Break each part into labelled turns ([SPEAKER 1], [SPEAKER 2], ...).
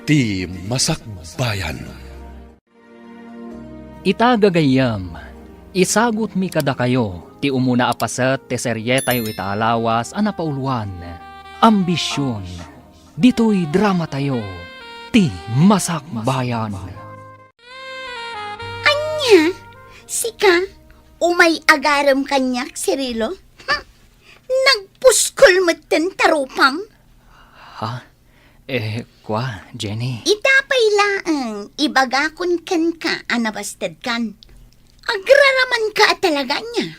[SPEAKER 1] ti Masakbayan.
[SPEAKER 2] Itagagayam, isagot mi kada kayo, ti umuna apaset ti serye tayo itaalawas anapauluan. Ambisyon, dito'y drama tayo, ti Masakbayan.
[SPEAKER 3] Anya, sika, umay agaram kanyak, Cirilo? Nagpuskol mo ten tarupam?
[SPEAKER 2] Ha? Kwa, Jenny?
[SPEAKER 3] Itapay laang, ibagakon kan ka, anabastad kan. Agraraman ka talaga niya.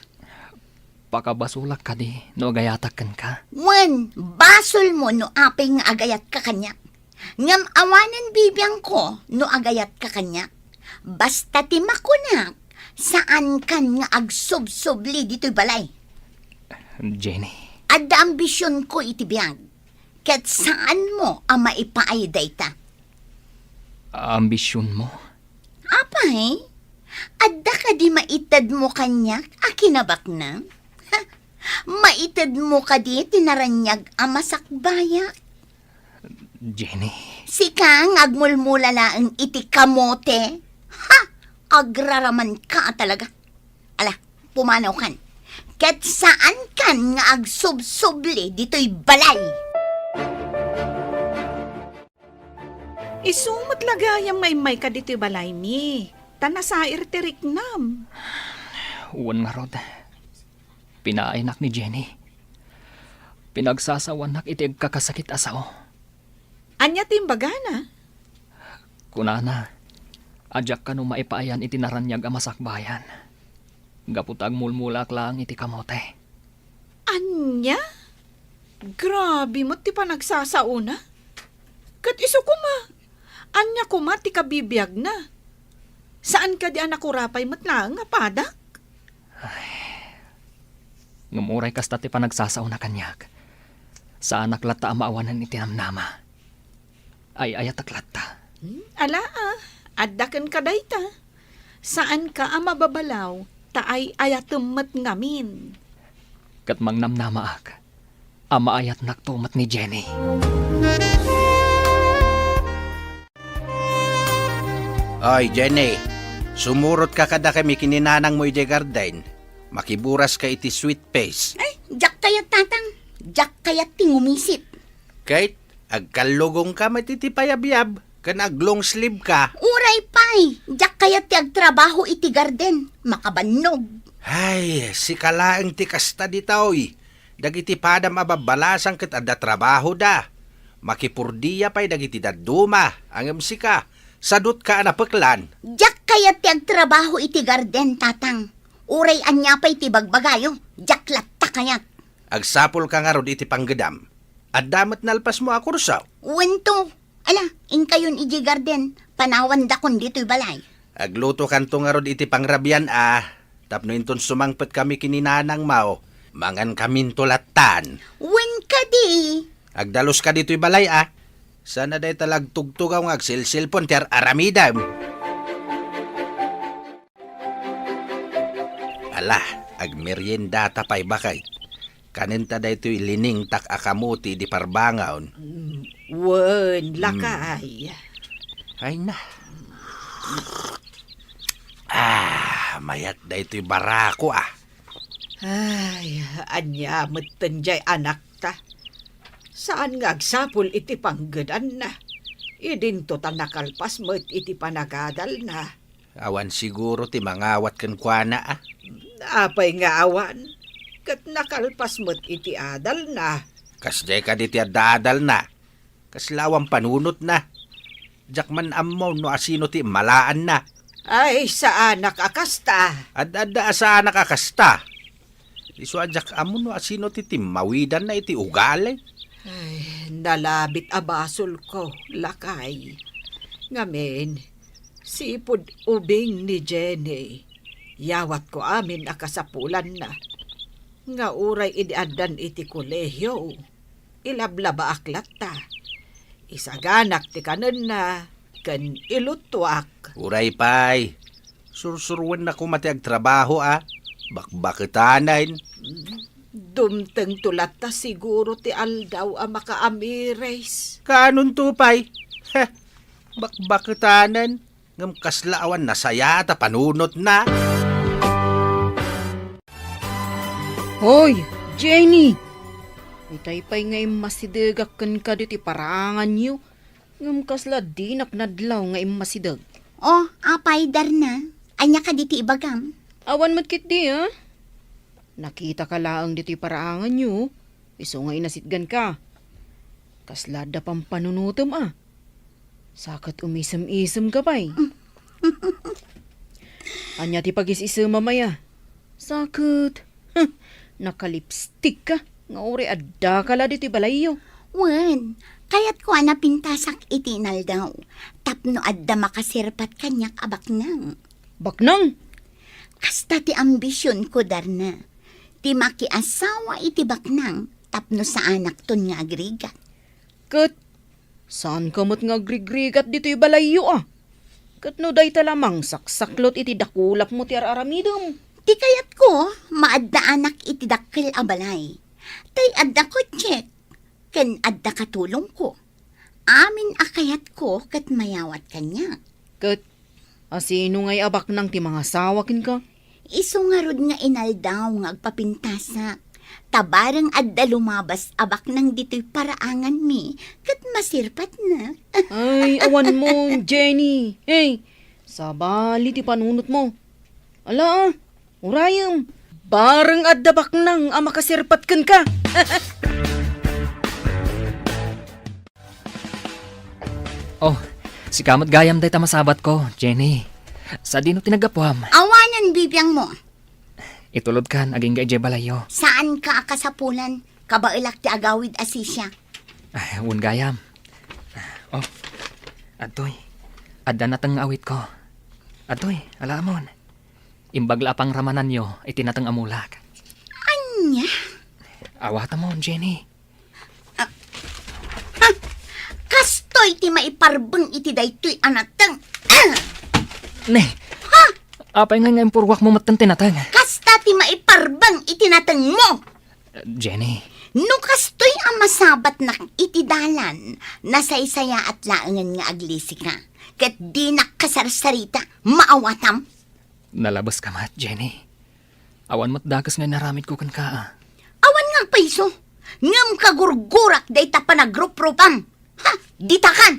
[SPEAKER 2] Pakabasulak ka di, no agayatakan ka.
[SPEAKER 3] Wan, basol mo no apay nga agayat ka kanyak. Ngam awanan bibiyang ko no agayat ka kanyak. Basta timakunak, saan kan nga agsub-subli dito'y balay.
[SPEAKER 2] Jenny?
[SPEAKER 3] Adda ambisyon ko itibiyag. Kat saan mo ang maipaayday ta?
[SPEAKER 2] Ambisyon mo?
[SPEAKER 3] Apay, adda ka di maitad mo kanyak, akinabak na? Ha, maitad mo ka di tinaranyag ang masakbayak?
[SPEAKER 2] Jenny?
[SPEAKER 3] Sikang agmulmula laang iti kamote? Ha, agraraman ka talaga. Ala, pumanaw kan. Kat saan kan nga agsub-subli dito'y balay?
[SPEAKER 4] Isumot lagayang may ka dito balay mi. Tanasair tirik nam.
[SPEAKER 2] Uwan nga rod. Pinainak ni Jenny. Pinagsasawanak iti kakasakit asaw.
[SPEAKER 4] Anya timbaga na?
[SPEAKER 2] Kunana, adyak ka no maipaayan iti naranyag ang masakbayan. Gaputag mulmulak lang iti kamote.
[SPEAKER 4] Anya? Grabe mo ti pa nagsasauna. Kat iso kuma. Anya kuma ti kabibiyag na. Saan ka di anak urapay matlang nga padak?
[SPEAKER 2] Ngumuray kasta ti pa nagsasaw na kanyak. Sa anak lata ang maawanan iti namnama. Ay ayatak lata.
[SPEAKER 4] Ala addakan ka dayta. Saan ka ang mababalaw? Taay ayatummat ngamin.
[SPEAKER 2] Kat mang namnama ak. Ama ayat naktumat ni Jenny.
[SPEAKER 5] Oy, Jenny, sumurot ka kada kami kininanang mo iti garden. Makiburas ka iti sweet face.
[SPEAKER 3] Ay, jak kayat tatang. Jak kayat tingumisit.
[SPEAKER 5] Kahit agkalugong ka matiti payabiyab, kan aglong sleeve ka.
[SPEAKER 3] Uray pay, jak kayat ti agtrabaho iti garden. Makabannog.
[SPEAKER 5] Ay, si kalaang ti kasta ditaoy. Dagiti padam ababalasang ket adda trabaho da. Makipurdiya pay dagiti daduma, ang ka. Sadot ka anapeklan.
[SPEAKER 3] Jak kayat ti agtrabaho iti garden tatang. Uray anya pay ti bagbagayo. Jak latta kayat.
[SPEAKER 5] Agsapol ka nga rod iti panggedam. At damat nalpas mo ako rusaw.
[SPEAKER 3] Wento. Ala, inkayon iti garden. Panawan da kon dito'y balay.
[SPEAKER 5] Agluto kanto nga rod iti pangrabian Tapno inton sumangpet kami kininanang mao. Mangan kamin tulatan.
[SPEAKER 3] Wen ka di.
[SPEAKER 5] Agdalos ka dito'y balay Sana day talag tugtugaw nga agsilsilpon ti aramidam. Ala, agmerienda tapay bakay. Kaninta day to'y lining tak akamuti di parbangaon.
[SPEAKER 4] Wen, lakay.
[SPEAKER 5] Ay na. Mayat day to'y barako
[SPEAKER 4] Ay, anya matanjay anak ta. Saan nga agsapol iti panggadan na? Idinto ta nakalpas mo't iti panagadal na.
[SPEAKER 5] Awan siguro ti mangawat kan kuana
[SPEAKER 4] Apay nga awan. Kat nakalpas mo't iti adal na.
[SPEAKER 5] Kasday ka di ti adadal na. Kaslawang panunot na. Jakman ammo no asino ti malaan na.
[SPEAKER 4] Ay, sa anak akasta.
[SPEAKER 5] Adada sa anak akasta. Iso ajak amo no asino ti mawidan na iti ugali.
[SPEAKER 4] Ay, nalabit abasol ko, lakay. Ngamen, sipod ubing ni Jenny. Yawat ko amin akasapulan na. Nga uray idiadan iti kolehyo. Ilablaba aklat ta. Isaganak ti kanan na, kan ilutwak.
[SPEAKER 5] Uray pay. Sursurwan na kumati agtrabaho Bakbakitanan.
[SPEAKER 4] Dumteng tulat ta siguro ti aldaw ang makaamires.
[SPEAKER 5] Kanon tupay? Bakbakitanan. Ngam kaslaawan nasaya ta panunot na.
[SPEAKER 4] Hoy, Jenny! Itay pa'y ngay masidegakan ka diti parangan niyo. Ngam kasla di naknadlaw ngay masidag.
[SPEAKER 3] Oh, apay Darna. Anya ka diti ibagam.
[SPEAKER 4] Awan matkit di, ha? Nakita ka laang diti parangan niyo. Iso nga inasitgan ka. Kasla da pang panunutom, ah. Sakat umisem-isem ka pa'y. Anya ti pagis-isem mamaya. Sakit. Nakalipstick ka. Nga uri adda ka la diti balayo.
[SPEAKER 3] Wen, kayat ko na pintasak itinal daw. Tapno adda makasirpat kanyak abak nang.
[SPEAKER 4] Baknang!
[SPEAKER 3] Kasta ti ambisyon ko, Darna. Ti makiasawa iti baknang tapno sa anak ton nga agrigat.
[SPEAKER 4] Kat, saan ka mo't nga grigrigat dito balayo, ah? Kat no day talamang saksaklot iti dakulap mo ti araramidom.
[SPEAKER 3] Ti kayat ko, maadda anak iti dakkel abalay. Tay adda ko check, ken adda katulong ko. Amin akayat ko kat mayawat kanya.
[SPEAKER 4] Kat, asino ngay abak nang ti mga sawakin ka?
[SPEAKER 3] Iso nga rod nga inaldaw nga agpapintasak. Tabarang adda lumabas abak nang dito'y paraangan mi, kat masirpat na.
[SPEAKER 4] Ay, awan mo, Jenny. Hey, sabali ti panunot mo. Ala, urayam. Barang adda baknang ang makasirpatkan ka.
[SPEAKER 2] Oh, si kamot gayam day tamasabat ko, Jenny. Sa dino tinagapuam.
[SPEAKER 3] Awanan bibiyang mo.
[SPEAKER 2] Itulod kan, aging gay balayo.
[SPEAKER 3] Saan ka akasapulan? Kabailak ti agawid asisya.
[SPEAKER 2] Ay, un gayam. Oh, atoy. Adda natang awit ko. Atoy, alamon. Imbagla pang ramanan nyo, itinatang amulak.
[SPEAKER 3] Anya?
[SPEAKER 2] Awata mo, Jenny.
[SPEAKER 3] Kastoy ti maiparbeng iti daytoy anatang.
[SPEAKER 2] Ne, apay nga ngayon purwak mo matan tinatang.
[SPEAKER 3] Kasta ti maiparbeng iti natang mo.
[SPEAKER 2] Jenny,
[SPEAKER 3] No kastoy ang masabat na iti dalan, nasaysaya at laangan nga aglisi ka. Kat di nakasarsarita, maawatam.
[SPEAKER 2] nalabas ka mat, Jenny. Awan mo't dagas nga naramid ko kan ka.
[SPEAKER 3] Awan nga paiso, ngam kagurgurak day ta panagrup-rupam. Ha, ditakan.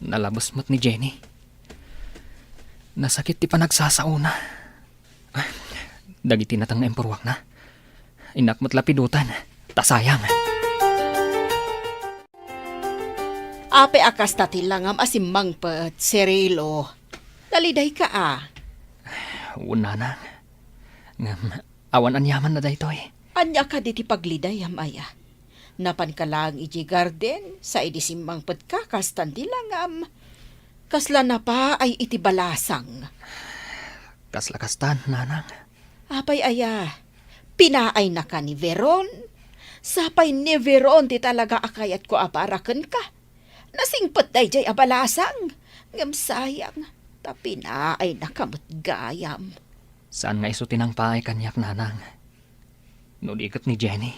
[SPEAKER 2] Nalabas mo't ni Jenny. Nasakit ti panagsasauna. Ay, dagiti natang nga empurwak na. Inak mo't lapidutan. Tasayang.
[SPEAKER 4] Ape akas tatilangam asimang pat, serilo. Daliday ka, ah.
[SPEAKER 2] Una na. Ngam, awan anyaman na daytoy.
[SPEAKER 4] Anya ka diti pagliday, amaya. Napan ka lang iti garden, sa idisimbang pagkakastan dilangam. Kasla na pa ay iti balasang.
[SPEAKER 2] Kaslakastan, nanang.
[SPEAKER 4] Apay aya, pinaay na ka ni Veron. Sapay ni Veron ti talaga akayat ko aparaken ka. Nasingpet day jay abalasang. Ngam sayang, ta pinaay na kamot gayam.
[SPEAKER 2] Saan nga isutin ang paay kanyak, nanang? Nudikot ni Jenny.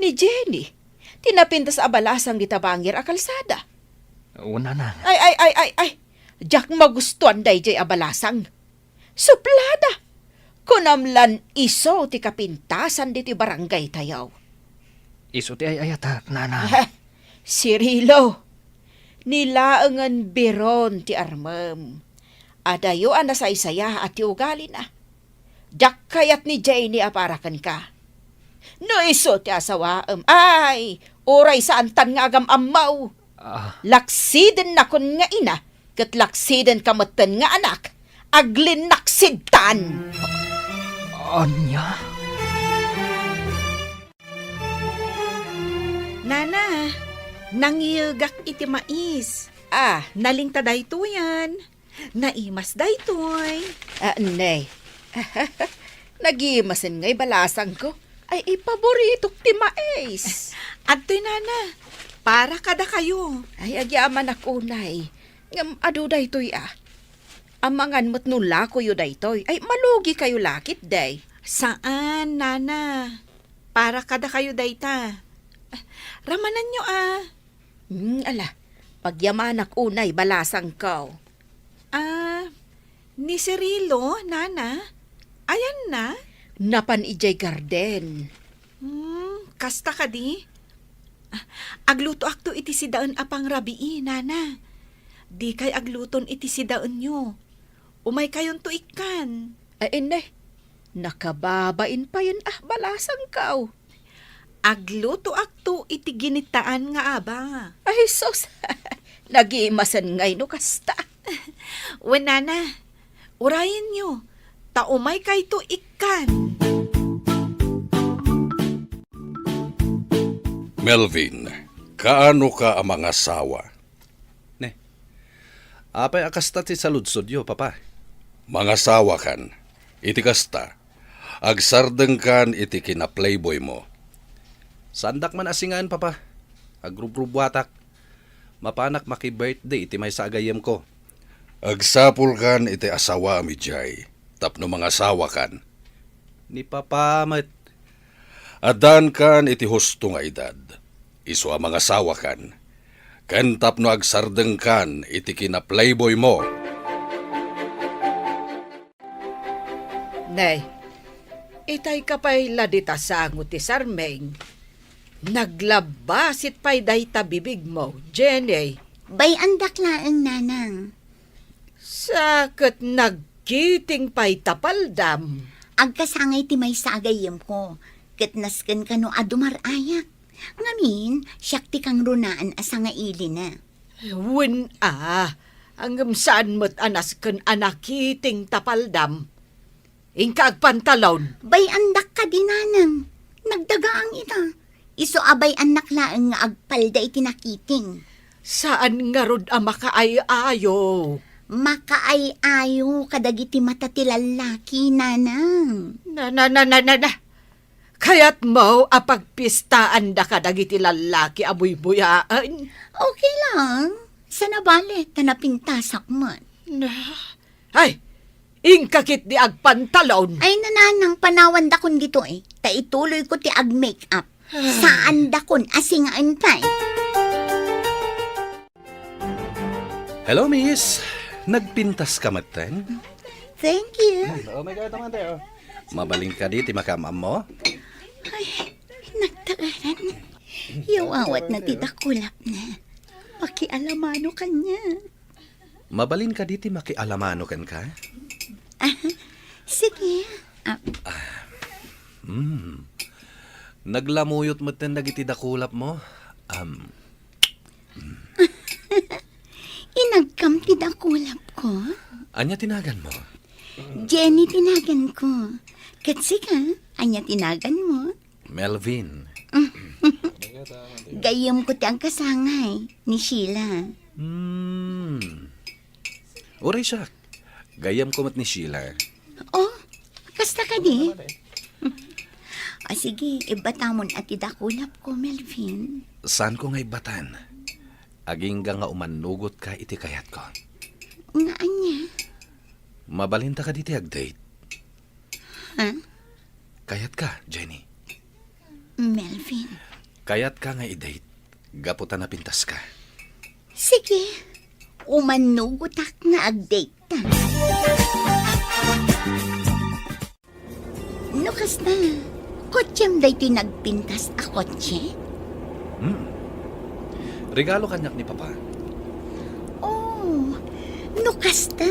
[SPEAKER 4] Ni Jenny, tinapintas abalasang gitabangir a kalsada.
[SPEAKER 2] Una nang.
[SPEAKER 4] Ay, Jack magustuhan day jay abalasang. Suplada, kunamlan iso ti kapintasan diti barangay tayaw.
[SPEAKER 2] Isuti ay ayatak, nanang.
[SPEAKER 4] Sirilo, nilaangan biron ti armam. Adayo ang nasaysaya at ti ugali na. Jack kayat ni Jenny aparakan ka. No iso ti asawaam. Ay, oray sa antan nga agam amaw. Laksiden na kun nga ina, kat laksiden kamatan nga anak, aglin naksidtan.
[SPEAKER 2] Anya?
[SPEAKER 6] Nana, nangiyagak iti mais. Nalingta dayto yan. Naimas daytoy.
[SPEAKER 4] Nay, nagimasin nga'y balasang ko. Ay, ipaboritok ti mais.
[SPEAKER 6] Adtoy nana, para kada kayo.
[SPEAKER 4] Ay, agyaman ako, nay. Ngam, ado daytoy Amangan mo't nula ko yu daytoy. Ay, malugi kayo lakit, day.
[SPEAKER 6] Saan, nana? Para kada kayo dayta. Ramanan nyo Ala, pagyamanak unay balasang kao.
[SPEAKER 4] Ni Cirilo, nana? Ayan na?
[SPEAKER 6] Napan ijay garden.
[SPEAKER 4] Kasta ka di? Agluto akto iti sidaan apang rabii, nana. Di kay agluton iti sidaan nyo. Umay kayon to ikan.
[SPEAKER 6] Ay, nakababain pa yan balasang kao.
[SPEAKER 4] Agluto akto iti ginitaan nga aba.
[SPEAKER 6] Ay, sos, nag-iimasan ngay no kasta.
[SPEAKER 4] Nana, urayin nyo. Taumay kay to ikan.
[SPEAKER 1] Melvin, kaano ka ang mga asawa?
[SPEAKER 5] Apay akasta ti saludsod yo, papa.
[SPEAKER 1] Mga asawa kan, iti kasta, agsardeng kan iti kina-playboy mo.
[SPEAKER 5] Sandak man asingan, papa. Agrubrubuatak. Mapanak maki-birthday iti may sagayem ko.
[SPEAKER 1] Agsapul kan iti asawa mi jay, tapno mga asawa kan.
[SPEAKER 5] Ni papa met.
[SPEAKER 1] Adan kan iti husto nga edad, iso ang mga asawa kan. Ken tapno agsardeng kan iti kina-playboy mo.
[SPEAKER 6] Nay, itay ka pa'y ladita sango ti Sarmeng. Naglabasit pa'y dayta bibig mo, Jenny.
[SPEAKER 3] Bay andak laeng nanang.
[SPEAKER 6] Sakit nagkiting pa'y tapaldam.
[SPEAKER 3] Agkasangay ti may sagayem ko. Katnasken ka no adumarayak. Ngamin, siyak ti kang runaan asa nga ili na.
[SPEAKER 6] Hanggang saan mo't anas kan anakiting tapaldam. Ingka agpantalon.
[SPEAKER 3] Bay andak ka di nanang. Nagdagaang ita. Iso abay anak laeng nga agpalda iti nakiting.
[SPEAKER 6] Saan nga rod ang makaayo?
[SPEAKER 3] Makaay-ayo kadagiti mata ti lalaki, nanang.
[SPEAKER 6] Na. Kaya't mo apagpistaan da ka dagiti lalaki abuy-buyaan.
[SPEAKER 3] Okay lang. Sa nabalit na napintasak man.
[SPEAKER 6] Ay, ingkakit di agpantalon.
[SPEAKER 3] Ay nananang panawan da kun dito eh. Ta ituloy ko ti ag-make-up. Saan da kun asingaan pa eh.
[SPEAKER 5] Hello, miss. Nagpintas ka matan?
[SPEAKER 3] Thank you.
[SPEAKER 5] Oh my God, naman tayo. Mabaling ka di, makamam mo?
[SPEAKER 3] Ay, nagtaaran. Yawawat na titakulap na. Pakialamano kanya.
[SPEAKER 5] Mabalin ka di, makialamano kan ka?
[SPEAKER 3] Sige.
[SPEAKER 5] Naglamuyot mo ten dagiti dakulap mo?
[SPEAKER 3] Inagkam ti dakulap ko.
[SPEAKER 5] Anya tinagan mo?
[SPEAKER 3] Jenny tinagan ko. Katsi ka, anya tinagan mo.
[SPEAKER 5] Melvin.
[SPEAKER 3] Gayam ko ti ang kasangay ni Sheila.
[SPEAKER 5] Uray siya. Gayam ko mat ni Sheila.
[SPEAKER 3] Oh, kasta ka di? Sige, ibatamon at idakulap ko, Melvin.
[SPEAKER 5] Saan ko nga'y batan? Aging nga umanugot ka iti kayat ko.
[SPEAKER 3] Nga anya?
[SPEAKER 5] Mabalinta ka diti ag-date.
[SPEAKER 3] Ha?
[SPEAKER 5] Kayat ka, Jenny.
[SPEAKER 3] Melvin.
[SPEAKER 5] Kayat ka nga i-date. Gaputan na pintas ka.
[SPEAKER 3] Sige, umanugotak nga ag-date ta. Nukas na, kotsem day tinagpintas a kotse?
[SPEAKER 5] Regalo kanyak ni Papa.
[SPEAKER 3] Oh, nukas ta,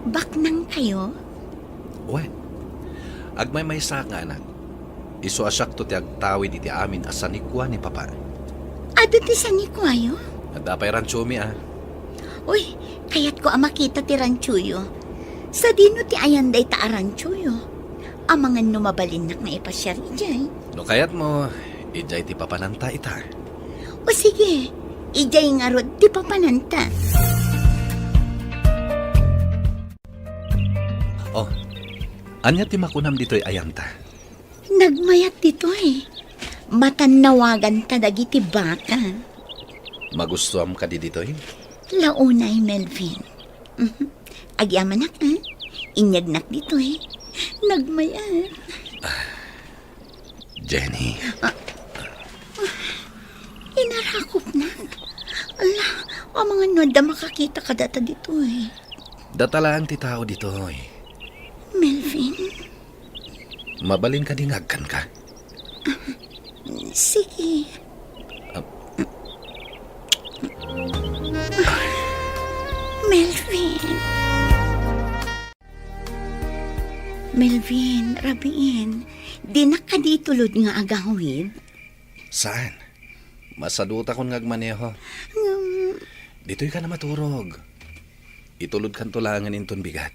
[SPEAKER 3] baknang kayo?
[SPEAKER 5] Uwe, agmay may sa nga anak. Iso asyak to ti agtawid iti amin asanikwa ni Papa.
[SPEAKER 3] Ado ti sanikwayo?
[SPEAKER 5] Adapay ranchumi
[SPEAKER 3] Uy, kayat ko makita ti ranchuyo. Sa dino ti ayan day ta ranchuyo. Amangan numabalinnak na ipasyari jay.
[SPEAKER 5] No kayat mo, ijay ti papananta ita.
[SPEAKER 3] O sige, ijay nga rod ti papananta.
[SPEAKER 5] Oh, anya ti makunam dito'y ayanta.
[SPEAKER 3] Nagmayat dito eh. Matanawagan ta dagiti baka.
[SPEAKER 5] Magustuam ka di dito'y?
[SPEAKER 3] Launay, Melvin. Agyamanak ha? Inyagnak dito eh. Nagmayat.
[SPEAKER 5] Jenny.
[SPEAKER 3] Inarakop na. O mga noda makakita ka data dito eh.
[SPEAKER 1] Datalaan ti tao dito, oy.
[SPEAKER 3] Melvin,
[SPEAKER 1] Mabalin ka dingagkan ka.
[SPEAKER 3] sige. Melvin. Melvin, rabiin. Di na ka ditulod nga agawid.
[SPEAKER 1] Saan? Masaduta kon ngagmaneho. Dito'y ka na maturog. Itulod kan tulangan inton bigat.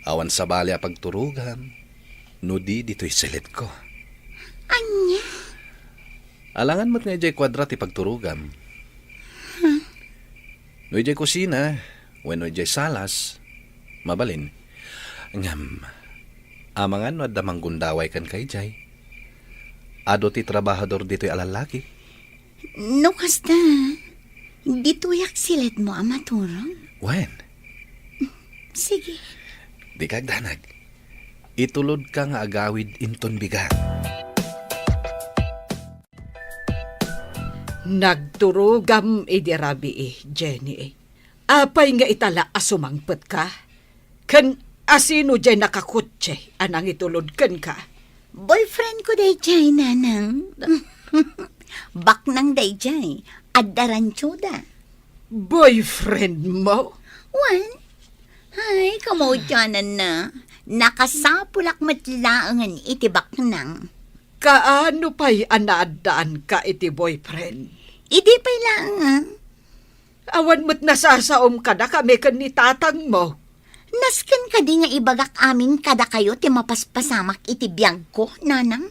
[SPEAKER 1] Awan sa bali a pagturugan. No di dito'y silit ko.
[SPEAKER 3] Anya?
[SPEAKER 1] Alangan mo't nga jay kwadrat ipagturugam. No jay kusina, when no jay salas, mabalin. Ngam, amangan no adamang gundaway kan kay jay. Ado ti trabahador dito'y alalaki.
[SPEAKER 3] No kasta. Dito yak silit mo ang maturong.
[SPEAKER 1] When?
[SPEAKER 3] Sige.
[SPEAKER 1] Di kag danag. Itulod ka nga agawid inton bigat.
[SPEAKER 6] Nagturugam idirabi Jenny. Apay nga itala asumangpet ka? Kan asino dyan nakakutse anang itulod kan ka?
[SPEAKER 3] Boyfriend ko day jay, nanang. Bak nang day jay. Adaranchuda.
[SPEAKER 6] Boyfriend mo?
[SPEAKER 3] Wan? Ay, kamodyanan na. Nakasapulak matlaangan itibak nang.
[SPEAKER 6] Kaano pa'y anaadaan ka iti boyfriend?
[SPEAKER 3] Idi pa'y lang.
[SPEAKER 6] Awan mo't nasasaom ka na kami kan ni tatang mo.
[SPEAKER 3] Nasken ka di nga ibagak amin kada kayo ti mapaspasamak iti biyag ko, nanang.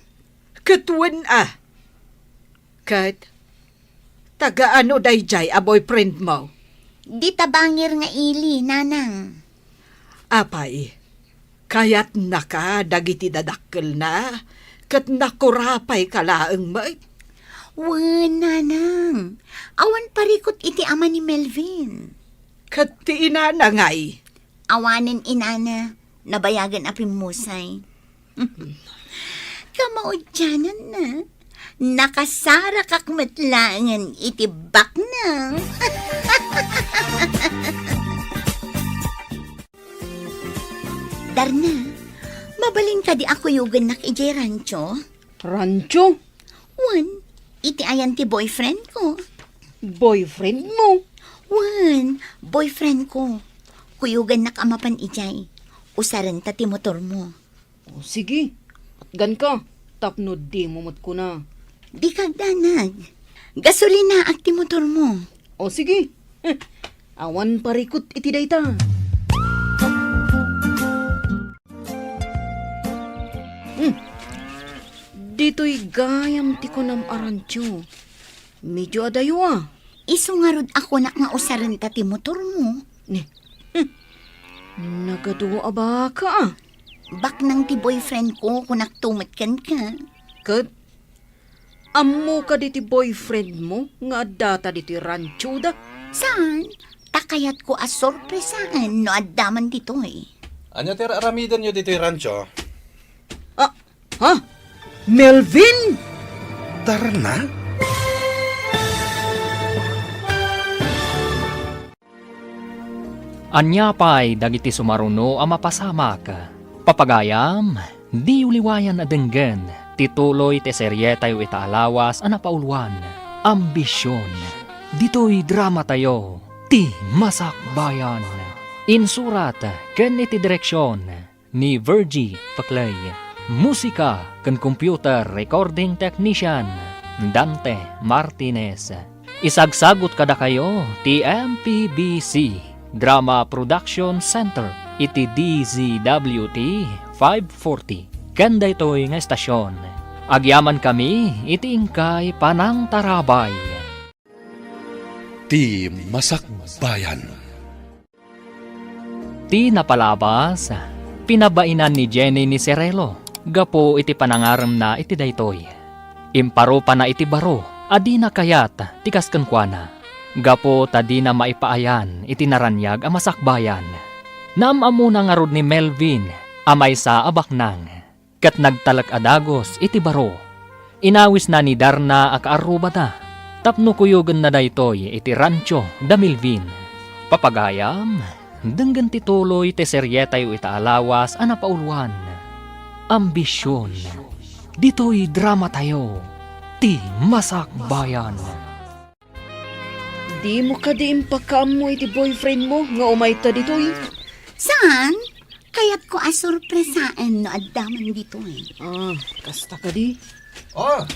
[SPEAKER 6] Katuan Kat, taga-ano dayjay a boyfriend mo?
[SPEAKER 3] Di tabangir nga ili, nanang.
[SPEAKER 6] Apay, kayat naka dagiti dadakkel na, kat nakurapay kalaang mo.
[SPEAKER 3] Wan, nanang. Awan parikot iti ama ni Melvin.
[SPEAKER 6] Kat ti inanangay.
[SPEAKER 3] Awanin inana, nabayagan apim musay. Kamaudyanan na. Nakasara kakmatlangan iti bak na. Darna, mabalin ka di ako yugan nak ijay rancho.
[SPEAKER 7] Rancho?
[SPEAKER 3] Wan, iti ayan ti boyfriend ko.
[SPEAKER 7] Boyfriend mo?
[SPEAKER 3] Wan, boyfriend ko. Kuyugan nak amapan ijay. Usaran ta ti motor mo.
[SPEAKER 7] O sige, at gan ka. Tapno di mumot ko na.
[SPEAKER 3] Di kag danag. Gasolina at ti motor mo.
[SPEAKER 7] O sige, awan parikot iti dayta. Dito'y gayam ti kunam arancho. Medyo adayo
[SPEAKER 3] Isungarod ako nak nga usaran ta ti motor mo.
[SPEAKER 7] Ni, nagaduwa ba ka
[SPEAKER 3] Bak nang ti boyfriend ko kung naktumatkan ka.
[SPEAKER 7] Kat, ammo ka diti boyfriend mo nga data diti rancho da.
[SPEAKER 3] Saan? Takayat ko as sorpresaan no addaman dito eh.
[SPEAKER 1] Anya tira aramidan nyo dito'y rancho?
[SPEAKER 7] Ha? Melvin?
[SPEAKER 1] Tara na?
[SPEAKER 2] Anya pa'y dagiti sumaruno a mapasamak. Papagayam, di uliwayan adenggen, tituloy te serye tayo itaalawas a napauluan. Ambisyon, dito'y drama tayo, ti Masakbayan. Insurat, ken iti direksyon, ni Virgie Paclay. Musika, ken computer recording technician, Dante Martinez. Isagsagot kada kayo, ti MPBC. Drama Production Center, iti DZWT 540. Kanda ito'y nga estasyon. Agyaman kami, iti ingkay Panang Tarabay.
[SPEAKER 1] Ti Masakbayan.
[SPEAKER 2] Ti napalabas, pinabainan ni Jenny ni Serelo. Gapo iti panangaram na iti daytoy. Imparo pa na iti baro, adi na kayat, tikas kankwana. Gapo tadi na maipaayan, itinaranyag ang masakbayan. Naamamo na nga rod ni Melvin, amay sa abaknang. Kat nagtalak adagos iti baro. Inawis na ni Darna ak arubada. Tapno kuyugan na daytoy iti rancho da Milvin. Papagayam, denggan tituloy te seryetay ita alawas ana pauluan. Ambisyon, ditoy drama tayo, ti Masak Bayan.
[SPEAKER 7] Di mo ka di impakaam mo iti boyfriend mo nga umay ta ditoy.
[SPEAKER 3] Saan? Kaya't ko asurpresaan no addaman dito eh.
[SPEAKER 7] Ah, kasta ka di.
[SPEAKER 1] Oh,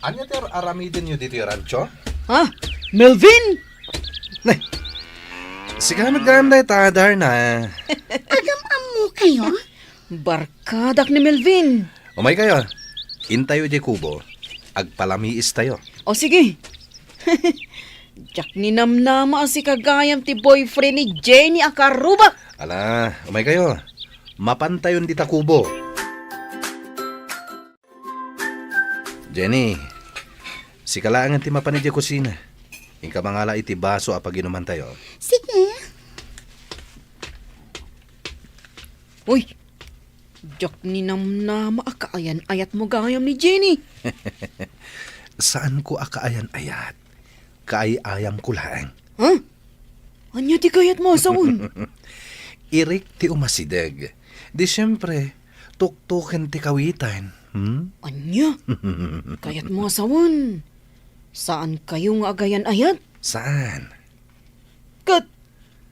[SPEAKER 1] anya ter aramidin nyo dito yung rancho?
[SPEAKER 7] Ha? Melvin?
[SPEAKER 1] Sige nagdaan ta, Darna.
[SPEAKER 3] Agam-am mo kayo?
[SPEAKER 7] Barkadak ni Melvin.
[SPEAKER 1] Umay kayo, intayo di kubo. Agpalamiis tayo.
[SPEAKER 7] O sige. Jak ni namnama si kagayam ti boyfriend ni Jenny Akaruba.
[SPEAKER 1] Ala, umay kayo. Mapantayon di ta kubo. Jenny, si kalaangan ti mapanid di kusina. Ingka mangala iti baso apag inuman tayo.
[SPEAKER 3] Sige.
[SPEAKER 7] Uy, jak ni namnama akaayan ayat mo gayam ni Jenny.
[SPEAKER 1] Saan ko akaayan ayat? Kaay-ayam ko lang.
[SPEAKER 7] Ha? Anya ti kayat mo sawon?
[SPEAKER 1] Irik ti umasideg. Di siyempre, tuktukin ti kawitan.
[SPEAKER 7] Anya? Kayat mo sawon? Saan kayo nga agayan ayat?
[SPEAKER 1] Saan?
[SPEAKER 7] Kat,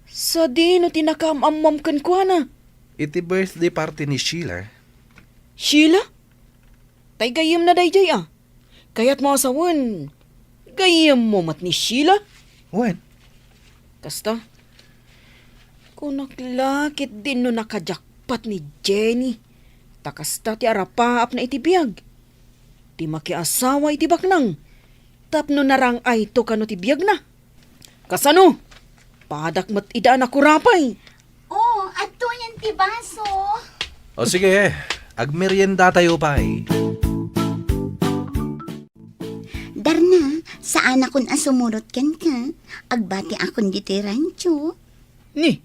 [SPEAKER 7] sa di no tinakamamam kan kwa na.
[SPEAKER 1] Iti birthday party ni Sheila.
[SPEAKER 7] Sheila? Tay gayam na dayjay ah. Kayat mo sawon? Gayam mo mat ni Sheila?
[SPEAKER 1] When?
[SPEAKER 7] Kasta? Kunaklakit din no nakajakpat ni Jenny. Takasta ti arapaap na itibiyag. Ti makiasawa iti baknang. Tapno narang ay to kano ti biyag na. Kasano? Padak mat ida na kurapay.
[SPEAKER 3] Oh, ato yan ti baso.
[SPEAKER 1] O sige, agmerienda tayo pa eh.
[SPEAKER 3] Darna, saan akon asumurot kan ka? Agbati akon dito rancho.
[SPEAKER 7] Ni,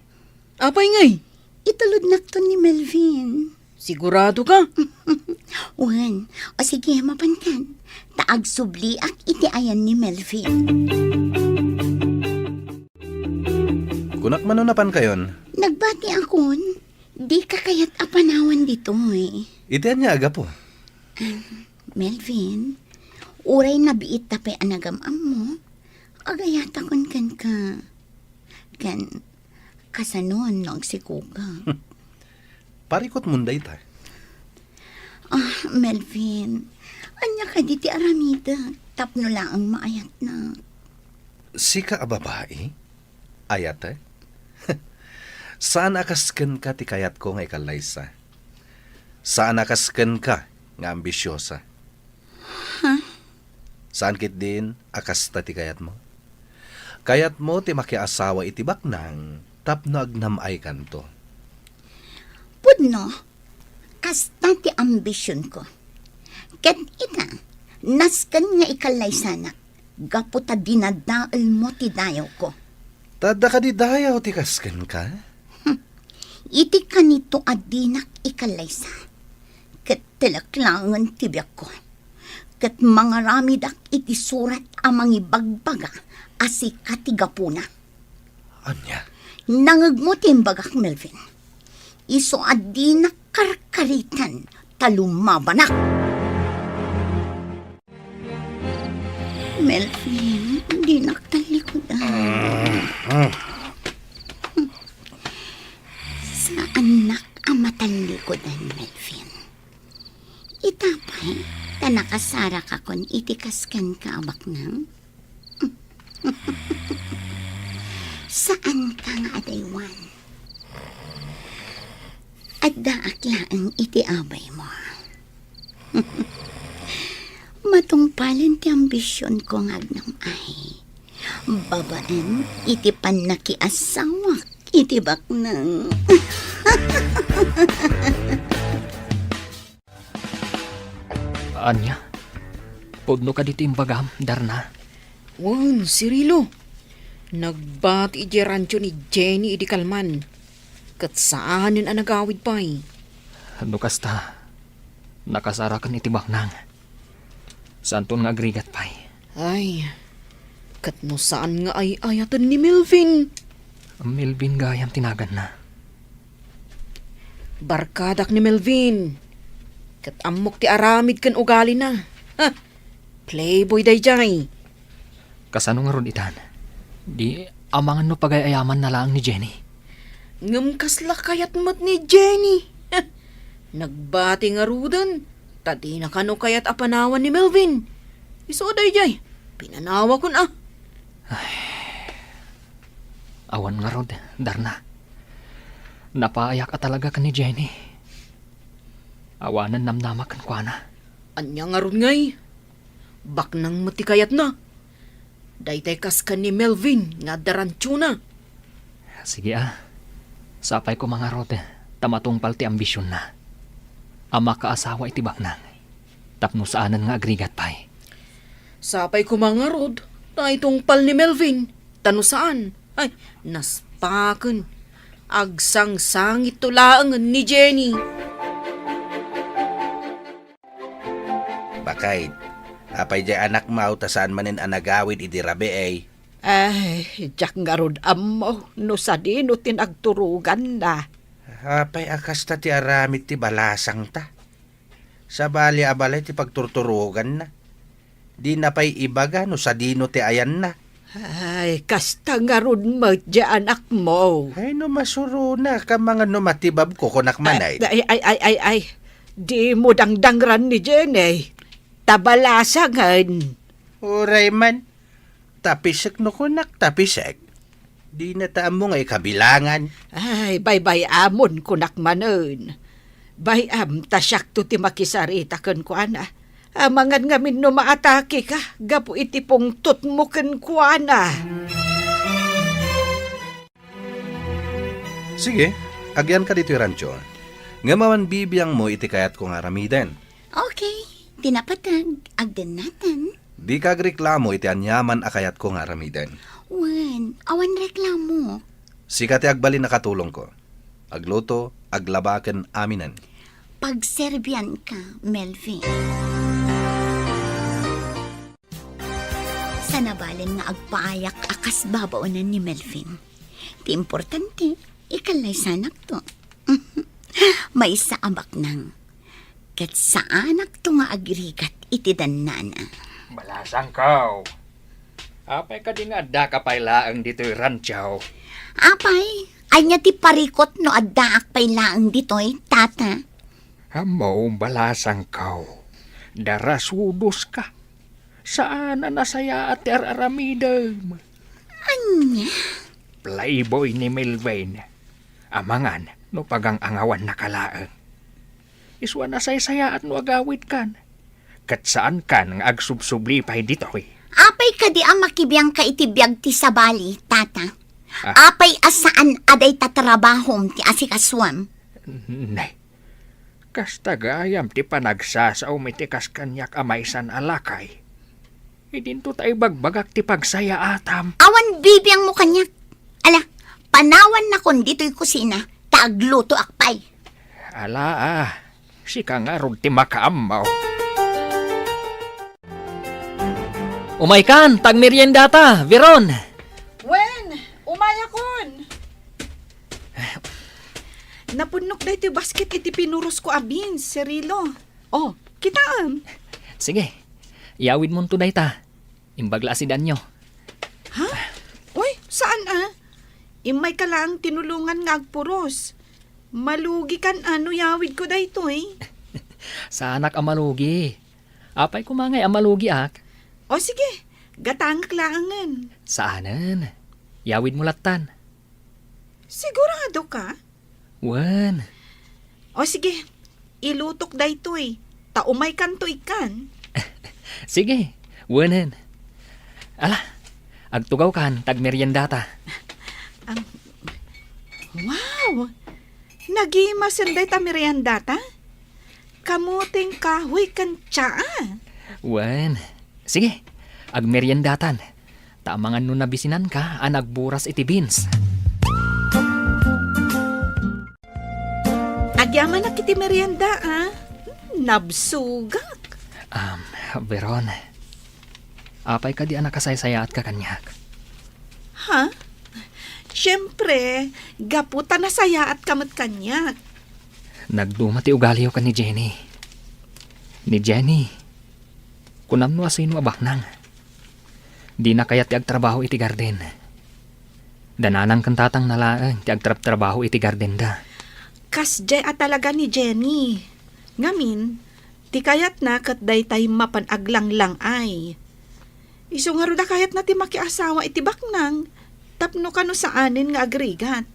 [SPEAKER 7] apay ngay?
[SPEAKER 3] Itulod nakton ni Melvin.
[SPEAKER 7] Sigurado ka?
[SPEAKER 3] Wan, o sige mapankan. Taag subliak iti ayan ni Melvin.
[SPEAKER 1] Kunak manunapan kayon.
[SPEAKER 3] Nagbati akon. Di ka kayat apanawan dito eh.
[SPEAKER 1] Itian niya aga po.
[SPEAKER 3] Melvin, uray na biit tapay anagam-am mo. Agayat akon kan ka. Kan kasanon no agsikuga.
[SPEAKER 1] Parikot munday ta.
[SPEAKER 3] Ah, Melvin, anya ka di ti aramida. Tapno lang ang maayat na.
[SPEAKER 1] Sika a babae? Ayat eh? Saan akasken ka ti kayat ko nga ikalaysa? Saan akasken ka nga ambisyosa? Saan kit din akasta ti kayat mo? Kayat mo ti makiasawa iti baknang tapno agnamay kanto.
[SPEAKER 3] Pudno, kasta ti ambisyon ko. Ket ita, naskan nga ikalay sana. Gapo ta dinadaal mo ti dayaw ko.
[SPEAKER 1] Tada ka di dayaw ti kasken ka?
[SPEAKER 3] Iti kanito adinak ikalaysa. Ket tilaklangan tibiyak ko. Ket mga ramidak iti surat amang ibagbaga asi katigapuna.
[SPEAKER 1] Anya?
[SPEAKER 3] Nangag mo timbagak, Melvin. Iso adinak karkaritan talumabanak. Melvin, di naktalikodan. Sa anak ang matalikodan, Melvin. Itapay, tanakasara ka kon itikaskan ka abak nang. Saan ka nga adaywan? Adda aklaan iti abay mo. Matungpalan ti ambisyon ko nga agnam ay. Babaen, iti panakiasawak, iti baknang.
[SPEAKER 2] Anya, pudno ka dito imbagam, Darna.
[SPEAKER 7] Wan, Cirilo. Nagbati iti rancho ni Jenny idi Kalman. Kat saan yun ang nagawid pa'y?
[SPEAKER 2] Ano kasta, nakasara ka ni tibak nang. Saan to nga agrigat pa'y?
[SPEAKER 7] Ay, Kat no saan nga ay ayatan ni Melvin.
[SPEAKER 2] Melvin gayam tinagan na.
[SPEAKER 7] Barkadak ni Melvin. Kat amok ti aramid kan ugali na. Ha? Playboy day jay.
[SPEAKER 2] Kasano nga ron itan? Di amangan no pagayayaman na lang ni Jenny.
[SPEAKER 7] Ngam kasla kayat mat ni Jenny. Ha? Nagbati nga rudan. Tadi na kano kayat apanawan ni Melvin. Iso day jay. Pinanawa ko na.
[SPEAKER 2] Awan nga rod, Darna. Napaayak ka talaga ka ni Jenny. Awanan namnamakan kwa na.
[SPEAKER 7] Anya nga ron ngay. Bak nang matikayat na. Daytay kas ka ni Melvin nga darantyo na.
[SPEAKER 2] Sige Sapay ko mga rod, tamatungpal ti ambisyon na. Ama kaasawa iti baknang. Tapno saanan nga agrigat pay.
[SPEAKER 7] Sapay ko mga rod, na itong pal ni Melvin. Tano saan? Ay, naspakan. Agsang-sangit tulaangan ni Jenny.
[SPEAKER 5] Bakay, apay jay anak mau tasaan manin anagawid iti rabi ay.
[SPEAKER 4] Ay, jak nga rod amo, no sa di no tinagturugan na.
[SPEAKER 5] Apay akas ta ti aramid ti balasang ta. Sa bali abalay ti pagturturugan na. Di na pa'y ibaga no sa dino ti ayan na.
[SPEAKER 4] Ay, kasta nga rod mo dya anak mo.
[SPEAKER 5] Ay no masuro na ka mga no matibab ko kunak manay.
[SPEAKER 4] Ay. Di mo dangdangran ni Jenny. Tabalasangan.
[SPEAKER 5] Uray man. Tapisek no kunak tapisek. Di na taam mo ngay kabilangan.
[SPEAKER 4] Ay, bay amon kunak manon. Bayam tasyak to ti makisarita kan kuana. Amangan ngamin no maatake ka. Gapo iti pong tutmo kan kuana.
[SPEAKER 1] Sige, agyan ka dito rancho. Nga maman bibiyang mo iti kayat kong aramiden.
[SPEAKER 3] Okay, tinapatag, agdan natin.
[SPEAKER 1] Di kagreklamo iti anyaman akayat kong aramiden.
[SPEAKER 3] Wan, awan reklamo.
[SPEAKER 1] Sikati agbalin na katulong ko. Agluto, aglabaken aminan.
[SPEAKER 3] Pagserbian ka, Melvin. Sa nabalin nga agpaayak akas babaunan ni Melvin. Ti importante, ikalay sanak to. May isa amak nang. Kat sa anak to nga agrigat iti danana.
[SPEAKER 2] Balasang kaw. Apay ka di nga adda kapay laang dito'y ranchaw.
[SPEAKER 3] Apay, ay niya ti parikot no addaak pay laang ditoy, tata.
[SPEAKER 8] Hamaw balasang kaw. Darasudos ka. Saan na nasaya at aramidam?
[SPEAKER 3] Anya?
[SPEAKER 8] Playboy ni Melvin. Amangan no pagang angawan na kalaang. Iswa na saya at no agawid kan. Kat saan kan ng agsubsubli pa'y dito'y.
[SPEAKER 3] Apay ka di ang makibiyang ka itibiyag ti sabali, tata.
[SPEAKER 8] Ah.
[SPEAKER 3] Apay asaan aday tatrabahom ti asikaswam.
[SPEAKER 8] Nay. Kasta gayam ti panagsasaw mitikas kanyak amaysan alakay. Idinto tayo bagbagak ti pagsaya atam.
[SPEAKER 3] Awan bibiyang mo kanyak. Ala, panawan na kon dito'y kusina, taagluto akpay.
[SPEAKER 8] Ala si ka nga rod ti makaamaw.
[SPEAKER 2] Umay kan, tagmeryendata, Veron.
[SPEAKER 4] Wen, umaya kon. Napunok na iti basket iti pinuros ko abin, Cirilo. Oh, kitaan.
[SPEAKER 2] Sige, iawid mo tunay ta. Imbagla si Danyo.
[SPEAKER 4] Ha? Uy, saan Imay ka lang tinulungan nga agpuros. Malugi kan yawid ko dayto
[SPEAKER 2] Sa anak amalugi. Apay kumangay amalugi ak.
[SPEAKER 4] O sige, gatangak laangan.
[SPEAKER 2] Saanan? Iawid mo latan.
[SPEAKER 4] Sigurado ka?
[SPEAKER 2] Wan.
[SPEAKER 4] O sige, ilutok dayto taumay kanto ikan.
[SPEAKER 2] Sige, wanan. Ala, agtugaw kan, tagmeryendata.
[SPEAKER 4] Wow! Nagimasan day ta meriendata? Kamuting kahoy kan tsaa.
[SPEAKER 2] Wan. Sige, agmeryendatan. Taamangan nun nabisinan ka, anagburas iti beans.
[SPEAKER 4] Agyaman na kiti merienda Nabsugak.
[SPEAKER 2] Veron. Apay ka di anak kasaysayaat ka kanyak.
[SPEAKER 4] Ha? Siyempre, gaputa na saya at kamot kanyak.
[SPEAKER 2] Nagduma ti ugaliw ka ni Jenny. Ni Jenny, kunam no asino abaknang. Di na kaya ti agtrabaho iti garden. Dananang kantatang nalaang ti agtrabaho iti garden da.
[SPEAKER 4] Kasjay at talaga ni Jenny. Ngamin, ti kayat na kat daytay mapanaglang lang ay. Iso nga da kayat na ti makiasawa iti baknang, tapno kano saanin nga agrigat.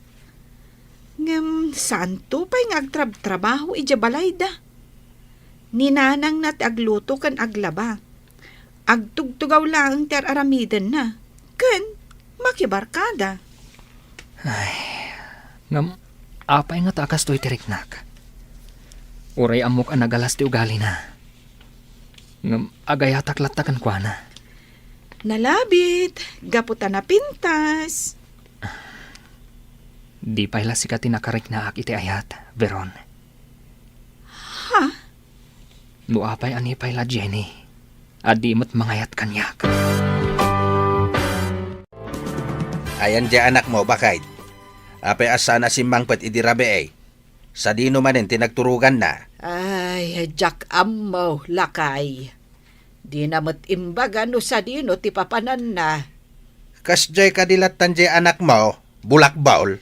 [SPEAKER 4] Ngam, santo pa'y nga agtrabaho iti balay da. Ninanang na ti agluto kan aglaba. Agtugtugaw lang ti aramiden na. Ken, makibarkada.
[SPEAKER 2] Ngam, apay nga takas to'y tiriknak. Uray amok ang nagalas ti ugali na. Ngam, agayatak latakan kwa na.
[SPEAKER 4] Nalabit, gaputa na pintas.
[SPEAKER 2] Di pa'y lasika tinakarik na ak iti ayat, Veron.
[SPEAKER 4] Ha?
[SPEAKER 2] No apay ani pa'y la Jenny. Adi mo't mangayat kanyak.
[SPEAKER 5] Ayan di anak mo, bakit? Apay asana si Mangpet idirabe eh. Sa dino manin tinagturugan na.
[SPEAKER 6] Ay, Jack Ammo, lakay. Di namat imbaga no sa dino ti papanan na.
[SPEAKER 5] Kasjay kadilatan di anak mo, bulak baol.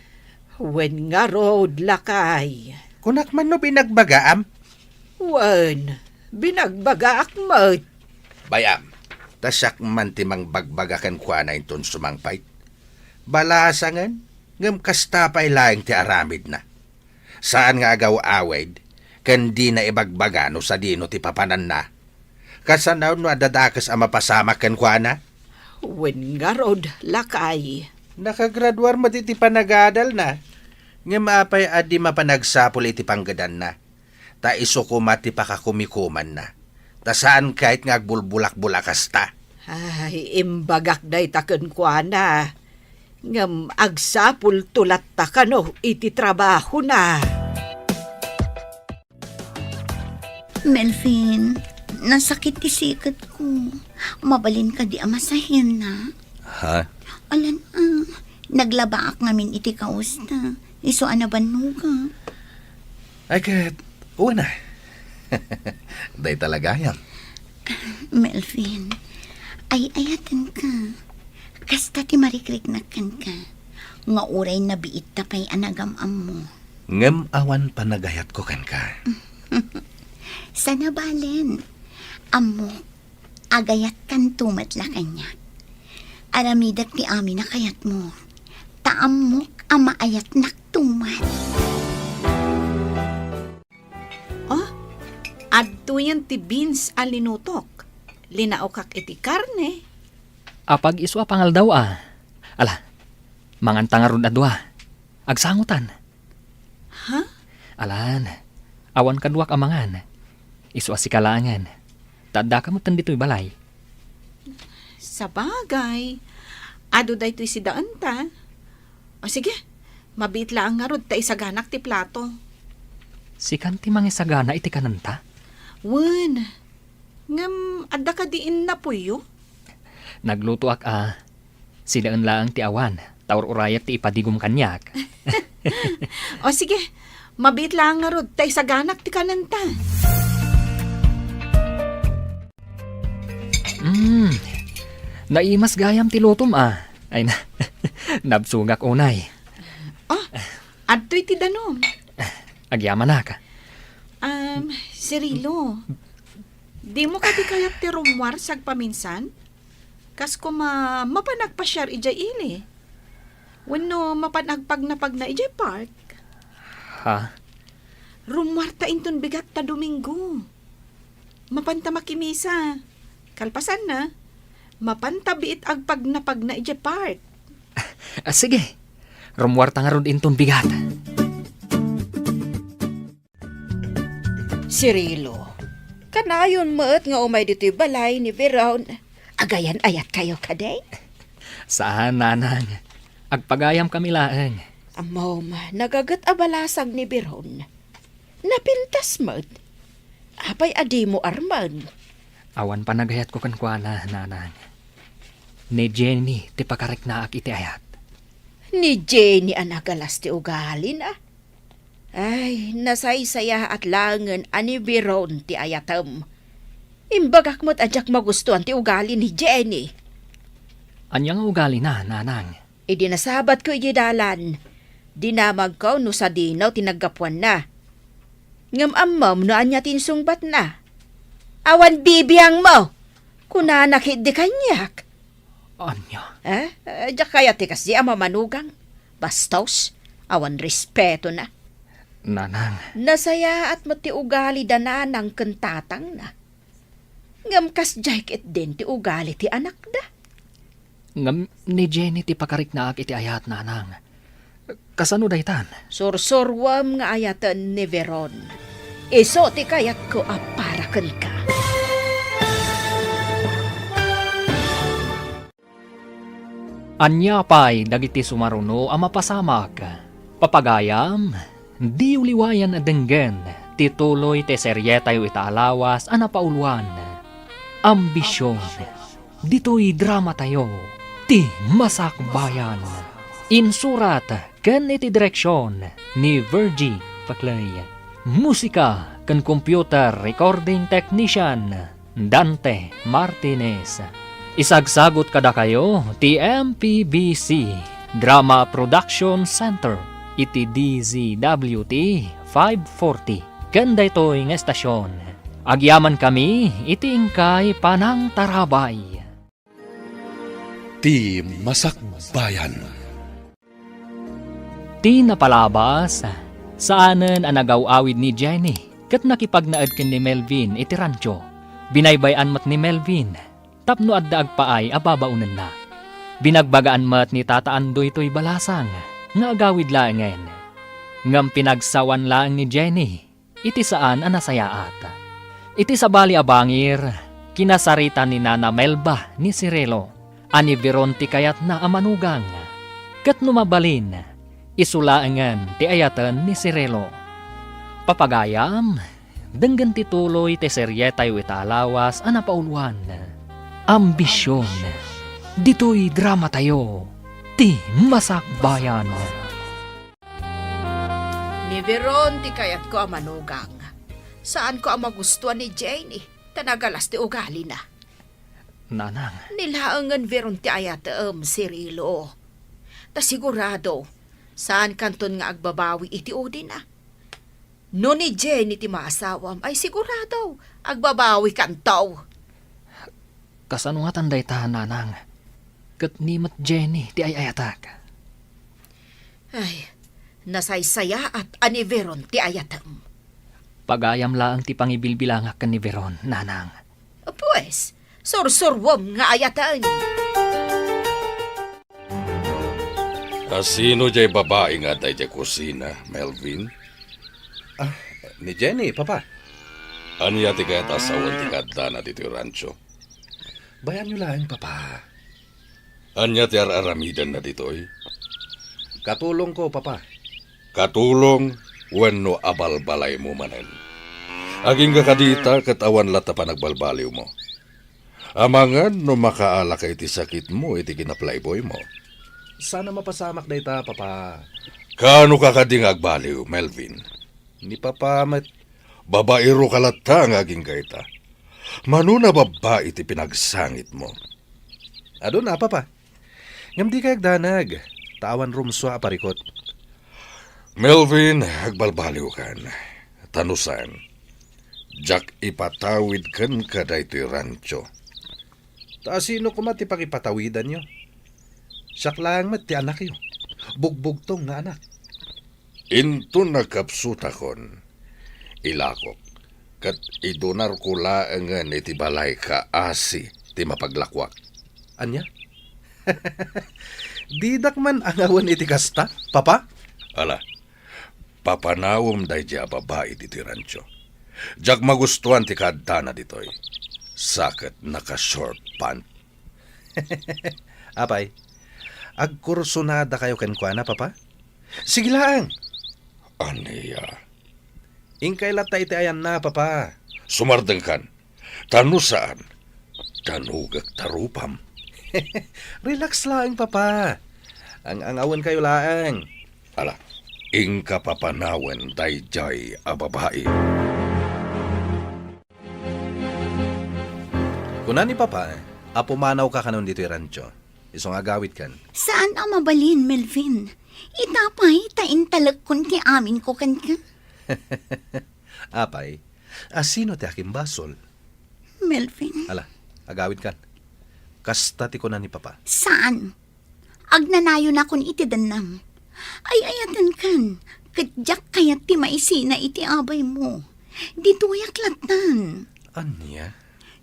[SPEAKER 6] Wen nga road, lakay.
[SPEAKER 5] Kunak man no binagbagaam.
[SPEAKER 6] Wen, binagbaga akmat.
[SPEAKER 5] Bayam, tasak man timang bagbagakan kwa na inton sumangpait. Balasangan, ngam kastapay laing ti aramid na. Saan nga agaw awed, kandi na ibagbaga no sa dino ti papanan na. Kasanaw no adadakas ang mapasama kan kwa na.
[SPEAKER 6] Wen nga road, lakay.
[SPEAKER 5] Nakagraduar mo iti panagadal na. Ngam apay adi mapanagsapol iti panggadan na. Ta iso kumati pakakumikuman na. Ta saan kahit nga agbulbulak-bulakas ta.
[SPEAKER 6] Ay, imbagak day taken kwa na. Ngam agsapul tulat ta kano iti trabaho na.
[SPEAKER 3] Melvin, nasakit ti sikat ko. Mabalin ka di amasahin na.
[SPEAKER 1] Ha?
[SPEAKER 3] Alan, naglaba ak ngamin iti kausta. Iso anaban mo ka.
[SPEAKER 1] Ay kat, una. Day talaga yan.
[SPEAKER 3] Melvin, ay ayatan ka. Kasta ti marikriknakan ka. Nga uray na biit tapay anagamam mo.
[SPEAKER 1] Ngem awan panagayat ko kan ka.
[SPEAKER 3] Sana balen. Amok, agayat kan tumatla kanya. Aramidak ti amin na kayat mo. Taamok ama ayat naktumat.
[SPEAKER 4] Oh, adto yan ti beans alinutok. Linaokak iti karne.
[SPEAKER 2] Apag iswa pangal daw Ala, mangantangarun adwa. Agsangutan.
[SPEAKER 4] Ha?
[SPEAKER 2] Alan, awan kaduak amangan. Iswa si kalangan. Tadda ka mo tandito'y balay.
[SPEAKER 4] Sa bagay. Ado da ito'y si daan ta. O sige, mabit lang nga rod ta isaganak ti plato.
[SPEAKER 2] Si kanti mangisagana iti kananta.
[SPEAKER 4] Wen, ngam adda ka diin na puyo.
[SPEAKER 2] Nagluto ak silaan lang ti awan. Taur urayat ti ipadigom kanyak.
[SPEAKER 4] O sige, mabit lang nga rod ta isaganak ti kananta.
[SPEAKER 2] Naimas gayam ti lutom Ay na, nabsugak unay.
[SPEAKER 4] Oh, adto'y ti danom.
[SPEAKER 2] Agyaman na ka.
[SPEAKER 4] Cirilo, di mo ka di kayat ti rumwar sag paminsan? Kas ko mapanagpasyar ijay ili. Wano mapanagpag na pag na ijay park.
[SPEAKER 2] Ha?
[SPEAKER 4] Rumwar ta inton bigat ta Domingo. Mapanta makimisa. Kalpasan na. Mapantabiit ag pag na ijay park.
[SPEAKER 2] Sige, rumwarta nga ron inton bigat.
[SPEAKER 7] Cirilo, kanayon maat nga umay dito'y balay ni Veron. Agayan ayat kayo kaday?
[SPEAKER 2] Saan, nanang? Agpagayam kami laeng.
[SPEAKER 7] Amom, nagagat abalasag ni Veron. Napintas maat. Apay adi mo arman.
[SPEAKER 2] Awan pa nagayat ko kan kuana, nanang. Ni Jenny ti pakarik na ak iti ayat.
[SPEAKER 7] Ni Jenny ang nagalas ti ugali na. Ay, nasaysaya at langan ani biron ti ayatam. Imbagak mo't adyak magustuhan ti ugali ni Jenny.
[SPEAKER 2] Anyang ugali na, nanang.
[SPEAKER 7] Idi nasabat ko igidalan. Dinamag ko no sa dinaw tinagapuan na. Ngam amam no anya tinsungbat na. Awan bibiyang mo. Kunanakit di kanyak.
[SPEAKER 2] Anya?
[SPEAKER 7] Diyak kaya ti kasi ama manugang. Bastos, awan respeto na.
[SPEAKER 2] Nanang,
[SPEAKER 7] Nasaya at mati ugali dana ng kentatang na. Ngam kas jaik it din ti ugali ti anak da.
[SPEAKER 2] ngam ni Jenny ti pakarik na ak iti ayat, nanang. Kasano daytan?
[SPEAKER 7] Sursurwam nga ayatan ni Veron. Iso ti kayat ko aparakan ka.
[SPEAKER 2] Anya pa'y dagiti sumaruno ang mapasamak. Papagayam, di uliwayan na denggen, tituloy te seryeta yu itaalawas ang napauluan. Ambisyon, dito'y drama tayo, ti masakbayan. Insurat, ken iti direksyon ni Virgie Paclay. Musika, ken computer recording technician, Dante Martinez. Isagsagot kada kayo ti MPBC Drama Production Center iti DZWT 540 kanda ito'y nga estasyon. Agyaman kami iti ingkay panang tarabay.
[SPEAKER 1] Ti Masakbayan.
[SPEAKER 2] Ti napalabas saanen ang nagaw-awid ni Jenny kat nakipagnaad ken ni Melvin iti rancho. Binaybayan mat ni Melvin tapno adda agpaay ababaunan na. Binagbagaan mat ni Tata Andoy to'y balasang nga agawid laengen. Ngam pinagsawan laeng ni Jenny iti saan ang nasayaat. Iti sabali abangir kinasarita ni Nana Melba ni Cirelo ani Veronti kayat na amanugang. Kat numabalin isulaengen ti ayatan ni Cirelo. Papagayam denggan tituloy ti seryeta yu italawas ang napauluan. Ambisyon, dito'y drama tayo, ti masakbayan.
[SPEAKER 7] Ni Veron ti kayat ko ang manugang. Saan ko ang magustuhan ni Jenny? Tanagalas ti ugali na.
[SPEAKER 2] Nanang,
[SPEAKER 7] Nilaangan Veron ti ayat Cirilo. Ta sigurado, saan kanton nga agbabawi iti udi na. No ni Jenny ti maasawam ay sigurado agbabawi kantaw.
[SPEAKER 2] kasano nga tanday ta, nanang? Kat ni mat Jenny ti ayayatak.
[SPEAKER 7] Ay, nasaysaya at ani Veron ti ayatam.
[SPEAKER 2] Pagayam laang ti pangibilbilangak kan ni Veron, nanang.
[SPEAKER 7] Pues, sursurwam nga ayatan.
[SPEAKER 5] Sino jay babae nga day jay kusina, Melvin?
[SPEAKER 1] Ni Jenny, papa.
[SPEAKER 5] Anya ti kaya tasawan ti kadda na dito yung rancho?
[SPEAKER 1] Bayan nyo lang, papa.
[SPEAKER 5] Anya ti araramidan na dito eh?
[SPEAKER 1] Katulong ko, papa.
[SPEAKER 5] Katulong, wenno abalbalay mo manen. Aging ka kadita, katawan lata pa nagbalbaliw mo. Amangan no makaala ka iti sakit mo, iti kinaplayboy mo.
[SPEAKER 1] Sana mapasamak na ita, papa.
[SPEAKER 5] Kano ka kading agbaliw, Melvin?
[SPEAKER 1] Ni papa mat...
[SPEAKER 5] Babairo kalata nga aging gaita. Mano na babae iti pinagsangit mo?
[SPEAKER 1] Ado na, papa. Ngam di kayag danag. Tawan rumswa aparikot.
[SPEAKER 5] Melvin, agbalbaliw kan. Tanusan. Jak ipatawid kan kada ito'y rancho.
[SPEAKER 1] Ta sino kumat ipakipatawidan nyo? Siyak lang mat ti anak yo. Bugbog tong nga anak.
[SPEAKER 5] Into nakapsuta kon. Ilakok. Kat idonar ko laangan iti balay ka asi ti mapaglakwak.
[SPEAKER 1] Anya? Didak man angawan iti kasta, papa?
[SPEAKER 5] Ala, papanawom day di babae diti rancho. Jak magustuhan ti kadana ditoy. Sakit naka-short pant.
[SPEAKER 1] Apay, agkursunada kayo kenkwana, papa? Sige lang.
[SPEAKER 5] Aniya.
[SPEAKER 1] Ingkay lata iti ayan na, papa.
[SPEAKER 5] Sumardeng kan. Tanu saan? Tanugag tarupam.
[SPEAKER 1] Relax lang, papa. Ang angawan kayo laang.
[SPEAKER 5] Ala, ingka papanawan dayjay a babae.
[SPEAKER 1] Kuna ni papa, apumanaw ka kanon dito rancho. Isong agawit kan.
[SPEAKER 3] Saan ang mabalin, Melvin? Itapay, taintalag kun ti amin ko kan ka.
[SPEAKER 1] Apay, asino ti aking basol?
[SPEAKER 3] Melvin,
[SPEAKER 1] Ala, agawit kan. Kasta ti kuna ni papa.
[SPEAKER 3] saan? Agnanayo na kun iti danam. Ay ayatan kan, kadyak kayat ti maisina iti abay mo. Dituyak latan.
[SPEAKER 1] Anya?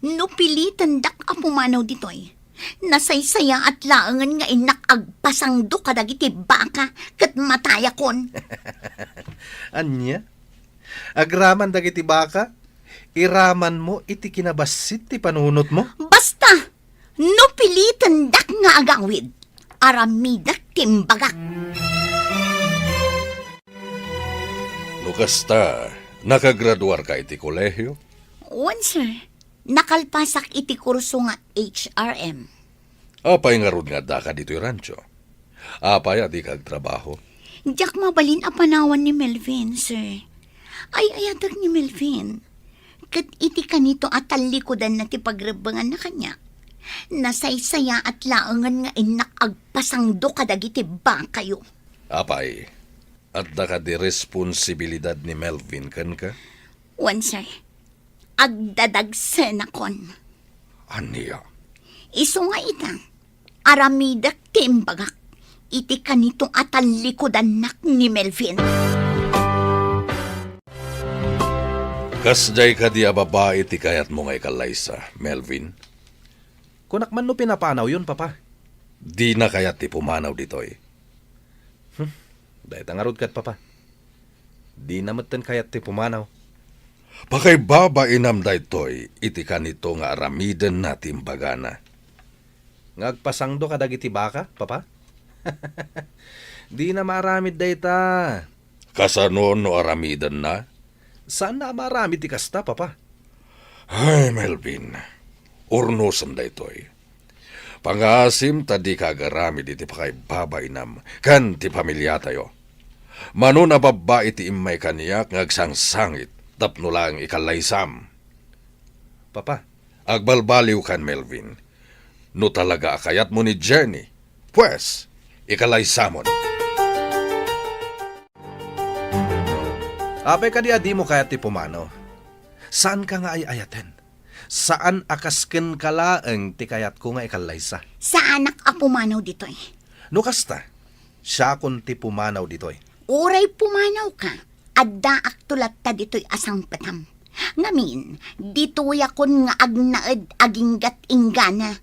[SPEAKER 3] No pilitan dak apumanaw ditoy. Nasaysaya at laangan nga inak agpasangdo kadag iti baka kat mataya kon.
[SPEAKER 1] Anya? Agraman dagiti baka? Iraman mo iti kinabasit ti panunot mo?
[SPEAKER 3] Basta, no pilitan dak nga agawid. Aramidak timbagak.
[SPEAKER 5] Nukasta, nakagraduar ka iti kolehyo?
[SPEAKER 3] Once, sir, nakalpasak iti kurso nga HRM.
[SPEAKER 5] Apay nga rod nga da ka dito rancho. Apay adi kag trabaho.
[SPEAKER 3] Diyak mabalin a panawan ni Melvin, sir. Ay ayadag ni Melvin. Kat iti kanito at talikodan na ti pagrebangan na kanya. Nasaysaya at laangan nga inak agpasangdo kadag iti ba kayo.
[SPEAKER 5] Apay, at da ka di responsibilidad ni Melvin kan ka?
[SPEAKER 3] Once, sir, agdadagsen akon.
[SPEAKER 5] Aniya?
[SPEAKER 3] Iso nga ita, aramidak timbagak, iti kanitong atalikodan nak ni Melvin.
[SPEAKER 5] Kasjay ka di a babae ti kayat mo nga ikalaysa, Melvin.
[SPEAKER 1] Kunak man no pinapanaw yun, papa.
[SPEAKER 5] Di na kayat ti pumanaw ditoy.
[SPEAKER 1] Dahil tangarod kat, papa. Di namatan kayat ti pumanaw.
[SPEAKER 5] Pakay babainam daytoy, iti kanito nga aramiden na timbagana.
[SPEAKER 1] Ngagpasangdo kadag iti baka, papa? Di na maramid dayta.
[SPEAKER 5] Kasano no aramiden na?
[SPEAKER 1] Saan na maramid ti kasta, papa?
[SPEAKER 5] Ay, Melvin, urnusan daytoy. Pangasim tadi kagaramid iti pakay babainam, kan ti pamilya tayo. Mano na babae ti imay kaniyak ngagsangsangit, tapno lang ikalaysam.
[SPEAKER 1] Papa,
[SPEAKER 5] Agbalbaliw kan, Melvin. No talaga akayat mo ni Jenny, pues, ikalaisamon.
[SPEAKER 1] apay ka di adi mo kayat ti pumanaw. Saan ka nga ay ayaten? Saan akasken kalaeng ti kayat ko nga ikalaysa?
[SPEAKER 3] Sa anak apumanaw ditoy.
[SPEAKER 1] No kasta, siya kun ti pumanaw ditoy.
[SPEAKER 3] Uray pumanaw ka, adda aktulat ta ditoy asang patam. Ngamin, ditoy akon nga agnaed aginggat inggana.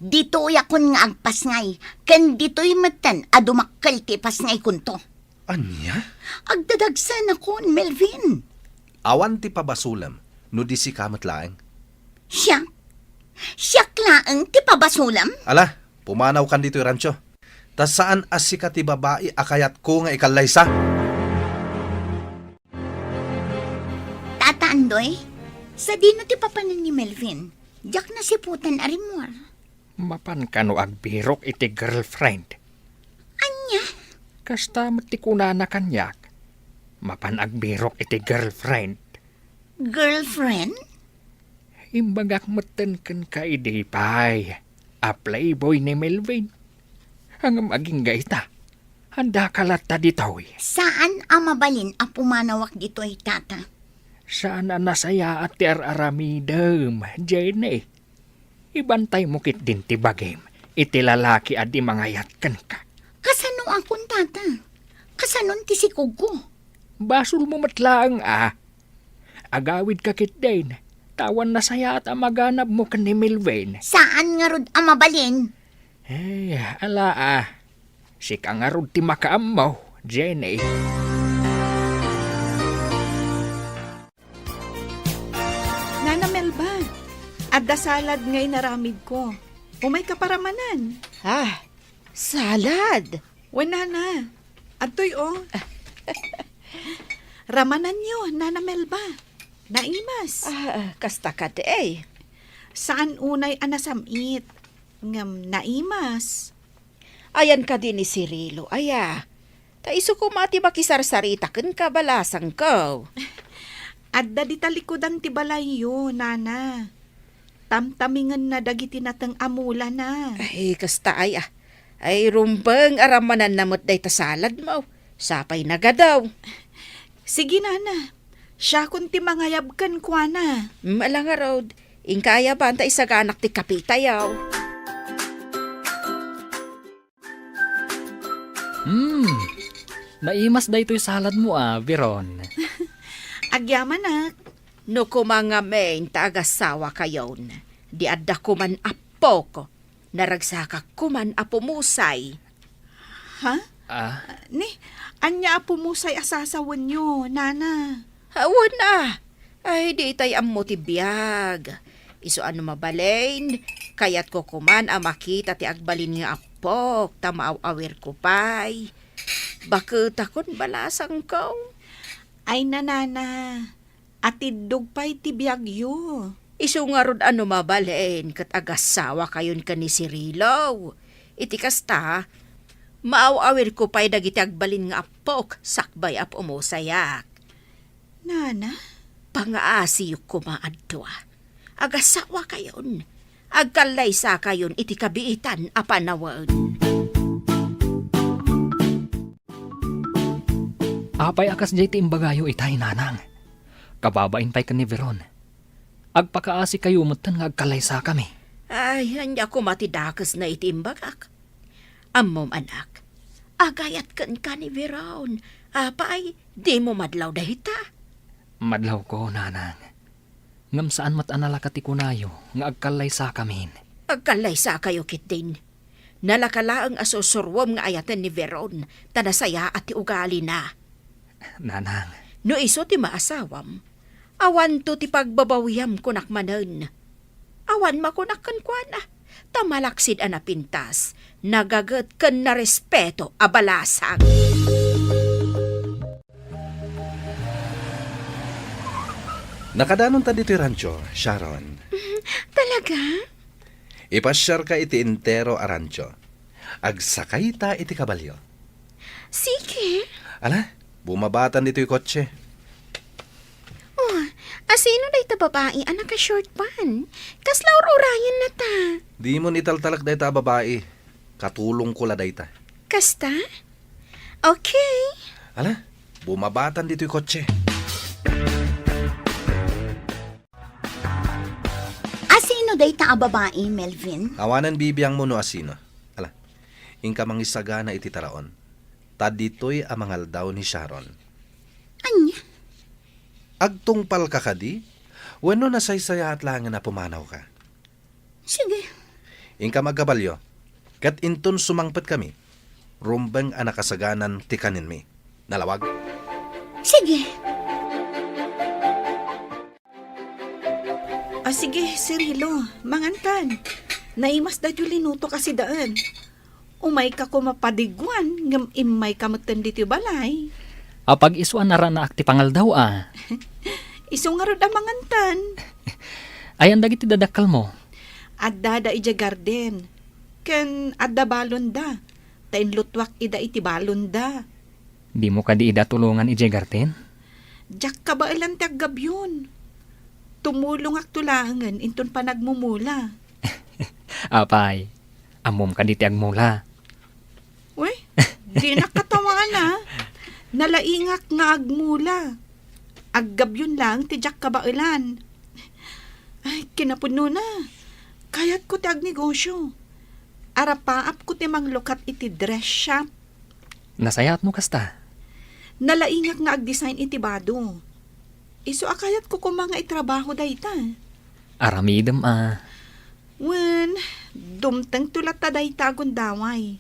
[SPEAKER 3] Ditoy akon nga agpasngay, ken ditoy matan adumakkel ti pasngay kunto.
[SPEAKER 1] Anya?
[SPEAKER 3] Agdadagsan akon, Melvin.
[SPEAKER 1] Awan ti pabasulam, no di si kamat laeng.
[SPEAKER 3] Siya? Siya klaang ti pabasulam?
[SPEAKER 1] Ala, pumanaw kan dito rancho. Tas saan asika ti babae akayat ko nga ikalaysa?
[SPEAKER 3] Tata Andoy, sa dino ti papanan ni Melvin, jak na si putan arimor.
[SPEAKER 8] Mapan ka no agbirok iti girlfriend.
[SPEAKER 3] Anya?
[SPEAKER 8] Kasta matikuna na kanyak. Mapan agbirok iti girlfriend.
[SPEAKER 3] Girlfriend?
[SPEAKER 8] Imbagak meten kan ka idipay. A playboy ni Melvin. Ang maging gaita. Handa kalata ditoy.
[SPEAKER 3] Saan ang mabalin ang pumanawak dito'y tata?
[SPEAKER 8] Sana nasaya at ti aramidem, Jenny. Ibantay mo kit din ti bagim. Iti lalaki at di mangayat kan ka.
[SPEAKER 3] Kasano akong tata? Kasanon ti si Kugo?
[SPEAKER 8] Basul mo matlaang Agawid ka kit din. Tawan na saya at amaganap mo kan ni Melvin.
[SPEAKER 3] Saan nga rod ang mabalin?
[SPEAKER 8] Ay, ala Sika nga rod ti makaamaw, Jenny.
[SPEAKER 4] Nana Melba, adda salad ngay naramid ko. Umay ka paramanan.
[SPEAKER 7] Ah, salad.
[SPEAKER 4] Wala na. Atoy Ramanan nyo, Nana Melba. Naimas.
[SPEAKER 7] Kasta ka de eh.
[SPEAKER 4] Saan unay anasamit? ngam naimas.
[SPEAKER 7] Ayan ka din ni Cirilo, aya. Ta iso ko mati makisarsarita ken kabalasang ko.
[SPEAKER 4] Adda di talikodan ti balayo, nana. Tamtamingan na dagiti natang amula na.
[SPEAKER 7] Ay, kasta ay Ay, rumbeng aramanan namot day tasalad mo. Sapay nagadaw.
[SPEAKER 4] Sige, nana. Siya kun ti mangayabkan kwa na.
[SPEAKER 7] Malanga road. Ingkaya ba anta isaganak ti kapitayaw?
[SPEAKER 2] Naimas daytoy salad mo Veron.
[SPEAKER 4] Agyaman na.
[SPEAKER 7] No kumanga main taagasawa kayon. Di adda kuman apo ko. Naragsaka kuman apo musay.
[SPEAKER 4] Ha?
[SPEAKER 2] Ah,
[SPEAKER 4] Ni, anya apo mo say asasawan nyo, nana.
[SPEAKER 7] Hawan na. Ay, di tay ammo ti biyag. Iso ano mabalain. Kayat ko kuman makita ti agbalin nga apok. Tamaaw-awir ko pay. Bakit akon balasang ko?
[SPEAKER 4] Ay, nanana. Atidog pa'y tibiyagyo.
[SPEAKER 7] Iso nga rod ano mabalain kat agasawa kayon ka ni Cirilo. Iti kasta, maaw-awir ko pa'y dagiti agbalin nga apok, sakbay ap umusayak.
[SPEAKER 4] Nana?
[SPEAKER 7] Pangaasiyok ko maadwa. Agasawa kayon. Agkalaysa kayon iti kabiitan a panawag.
[SPEAKER 2] apay akas jay ti imbagayo itay nanang. Kababain pa'y ka ni Veron. Agpakaasi kayo mutan nga agkalaysa kami.
[SPEAKER 7] Ay, hanya ko matidakas na itimbagak. Ammom anak, agayat kan ka ni Veron. Apay, di mo madlaw dahita.
[SPEAKER 2] Madlaw ko, nanang. Ngam saan matanala kati kunayo nga agkalaysa kamin.
[SPEAKER 7] Agkalaysa kayo kit din. Nalakala ang asusurwom nga ayatan ni Veron, tanasaya at ti ugali na.
[SPEAKER 2] Nanang,
[SPEAKER 7] No iso ti maasawam, awan to ti pagbabawiyam kunak manen. Awan makunak kan kuana, tamalaksid anapintas, nagagat kan na respeto abalasang.
[SPEAKER 1] Nakadanon ta dito rancho, Sharon.
[SPEAKER 3] Talaga?
[SPEAKER 1] Ipasyar ka iti entero a rancho. Agsakay ta iti kabalyo.
[SPEAKER 3] Sige.
[SPEAKER 1] Ala, bumabatan dito yung kotse.
[SPEAKER 3] Oh, asino day ta babae anak ka short pan? Kasla urayan na ta.
[SPEAKER 1] Di mo nitaltalak dahi ta babae. Katulong ko la dahi ta.
[SPEAKER 3] Kasta? Okay.
[SPEAKER 1] Ala, bumabatan dito yung kotse.
[SPEAKER 3] Asino day ta a babae, Melvin?
[SPEAKER 1] Awanan bibiyang mo no asino. Ala, ingka mangisagana iti taraon. Ta dito'y amangal daw ni Sharon.
[SPEAKER 3] Anya?
[SPEAKER 1] Agtungpal ka kadi? Wano nasaysaya at langan na pumanaw ka.
[SPEAKER 3] Sige.
[SPEAKER 1] Ingka magkabalyo. Kat inton sumangpet kami. Rumbeng anakasaganan tikanin mi. Nalawag?
[SPEAKER 3] Sige.
[SPEAKER 4] Sige, Cirilo, mangantan. Naimas da linuto kasi daan. Umay ka ko mapadigwan, ngam imay ka magtandi ti balay.
[SPEAKER 2] apag isuan na ran na akti pangal daw
[SPEAKER 4] Iso nga rod ang mangantan.
[SPEAKER 2] Ayan dagiti dadakal mo.
[SPEAKER 4] Adda da ija garden. Ken adda balon da. Tain lutwak ida iti balon da.
[SPEAKER 2] Di mo ka di ida tulungan ije garten?
[SPEAKER 4] Jak ka ba ilang taggabyon? Tumulong ak tulangan inton pa nagmumula.
[SPEAKER 2] Apay, amom ka di ti agmula.
[SPEAKER 4] Uy, di nakatamaan na. Nalaingak nga agmula. Aggabyon lang ti jak ka ba ilan? Ay, kinapuno na. Kayat ko ti agnegosyo. Arapaap ko ti manglukat iti dress shop.
[SPEAKER 2] Nasayat mo kasta.
[SPEAKER 4] Nalaingak nga ag-design iti bado. Iso akayat ko kung mga itrabaho dayta.
[SPEAKER 2] Aramidem
[SPEAKER 4] Wen, dumtang tulat ta dayta gundaway.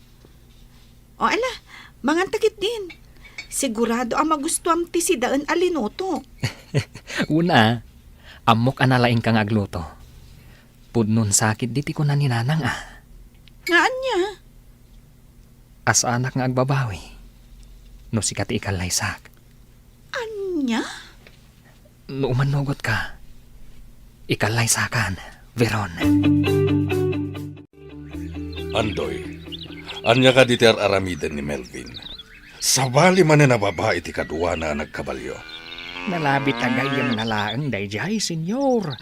[SPEAKER 4] O ala, mangantakit din. Sigurado ang magustuhan ti si daan alinoto.
[SPEAKER 2] Una, amok analaing kang agluto. Pudnon sakit diti ko na ninanang
[SPEAKER 4] Ngaan niya?
[SPEAKER 2] As anak nga agbabawi. No sikat ikalaysak.
[SPEAKER 4] Anya?
[SPEAKER 2] No umanugot ka. Ikalaysakan, Veron.
[SPEAKER 9] Andoy, anya ka diter aramiden ni Melvin. Sabali man na babae ti kadwa na nagkabalyo.
[SPEAKER 8] Nalabit agayam na laang dayjay, senyor.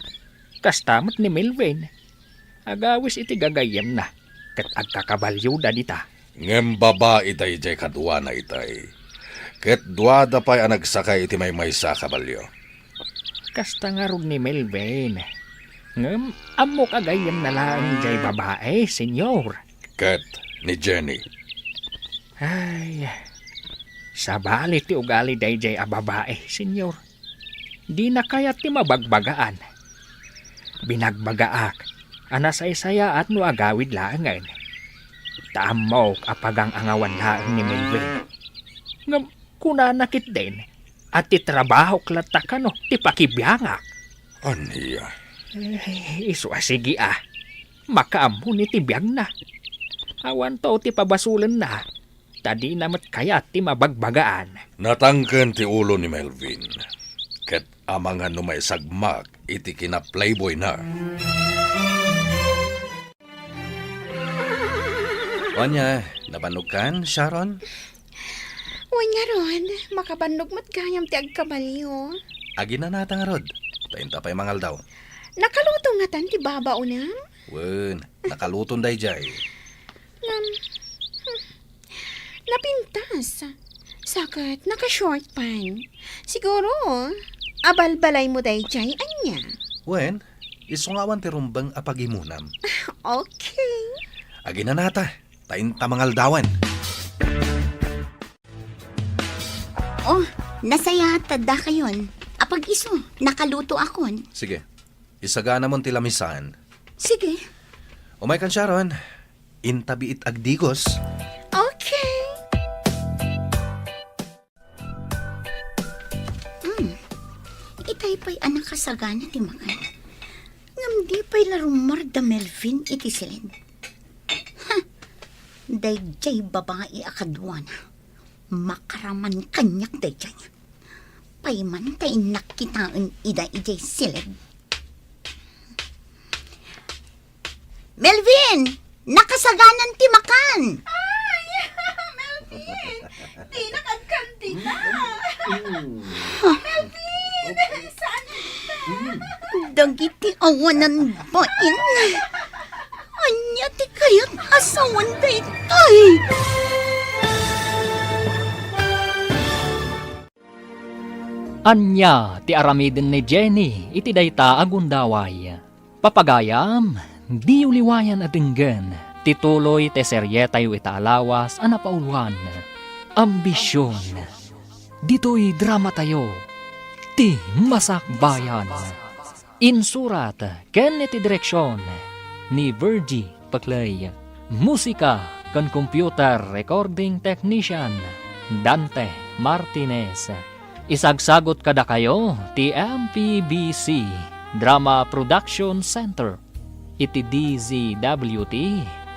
[SPEAKER 8] Kastamot ni Melvin. Agawis iti gagayam na. Kat agkakabalyo da dita.
[SPEAKER 9] Ngem babae dayjay kadwa na itay. Ket duada pa'y anagsakay iti may sa kabalyo.
[SPEAKER 8] Kasta nga rod ni Melvin. Ngem, amok agayam na laang jay babae, senyor.
[SPEAKER 9] Ket ni Jenny.
[SPEAKER 8] Ay, sabali ti ugali dayjay a babae, senyor. Di na kaya ti mabagbagaan. Binagbagaak, anasay-saya at no agawid laangan. Taamok apagang angawan laang ni Melvin. Ngam, kuna nakit din, at ti trabaho klata ka no, ti pakibiyangak.
[SPEAKER 9] Aniya.
[SPEAKER 8] Iso asigi makaammo ni ti biyang na. Awan to ti pabasulan na. Tadi namat kaya ti mabagbagaan.
[SPEAKER 9] Natangken ti ulo ni Melvin. Ket amangan no may sagmak iti kina playboy na.
[SPEAKER 1] Wanya, nabanog kan, Sharon?
[SPEAKER 3] Wanya ron, makabandog mat gayam ti agkabalyo.
[SPEAKER 1] Agi na natang rod. Tainta pa'y mangal daw.
[SPEAKER 3] Nakaluto nga tan ti baba unam.
[SPEAKER 1] Wen, nakaluton dayjay.
[SPEAKER 3] Napintas. Sakit, naka-short pan. Siguro, abalbalay mo dayjay, anya.
[SPEAKER 1] Wen, isungawan ti rumbang apagimunam.
[SPEAKER 3] Okay.
[SPEAKER 1] Agi na nata. Tainta mangal dawan.
[SPEAKER 3] Oh, nasaya tada kayon. Apag iso, nakaluto akon.
[SPEAKER 1] Sige, isagana mon ti lamisan.
[SPEAKER 3] Sige.
[SPEAKER 1] Umay kan, Sharon. Intabiit agdigos.
[SPEAKER 3] Okay. Itay pa'y anak kasagana ti makan. Ngam di pa'y larumar da Melvin iti silid. Ha! Dayjay babae akadwana. Makaraman kanyak dayjay. Payman tay nakitaan ida ijay silid. Melvin! Nakasaganan ti makan! Ay! Melvin! Di nakagkanti na! Melvin! Saan ka? Dagiti awanan bain. Anya ti kayat asawan da ito'y.
[SPEAKER 2] Anya ti aramiden ni Jenny iti dayta agundaway. Papagayam, di uliwayan adenggen. Tituloy te seryetayo itaalawas anapauluan. Ambisyon. Dito'y drama tayo. Ti Masakbayan. Insurat ken iti direksyon ni Virgie Paclay. Musika kan computer recording technician Dante Martinez. Isagsagot kada kayo ti MPBC Drama Production Center iti DZWT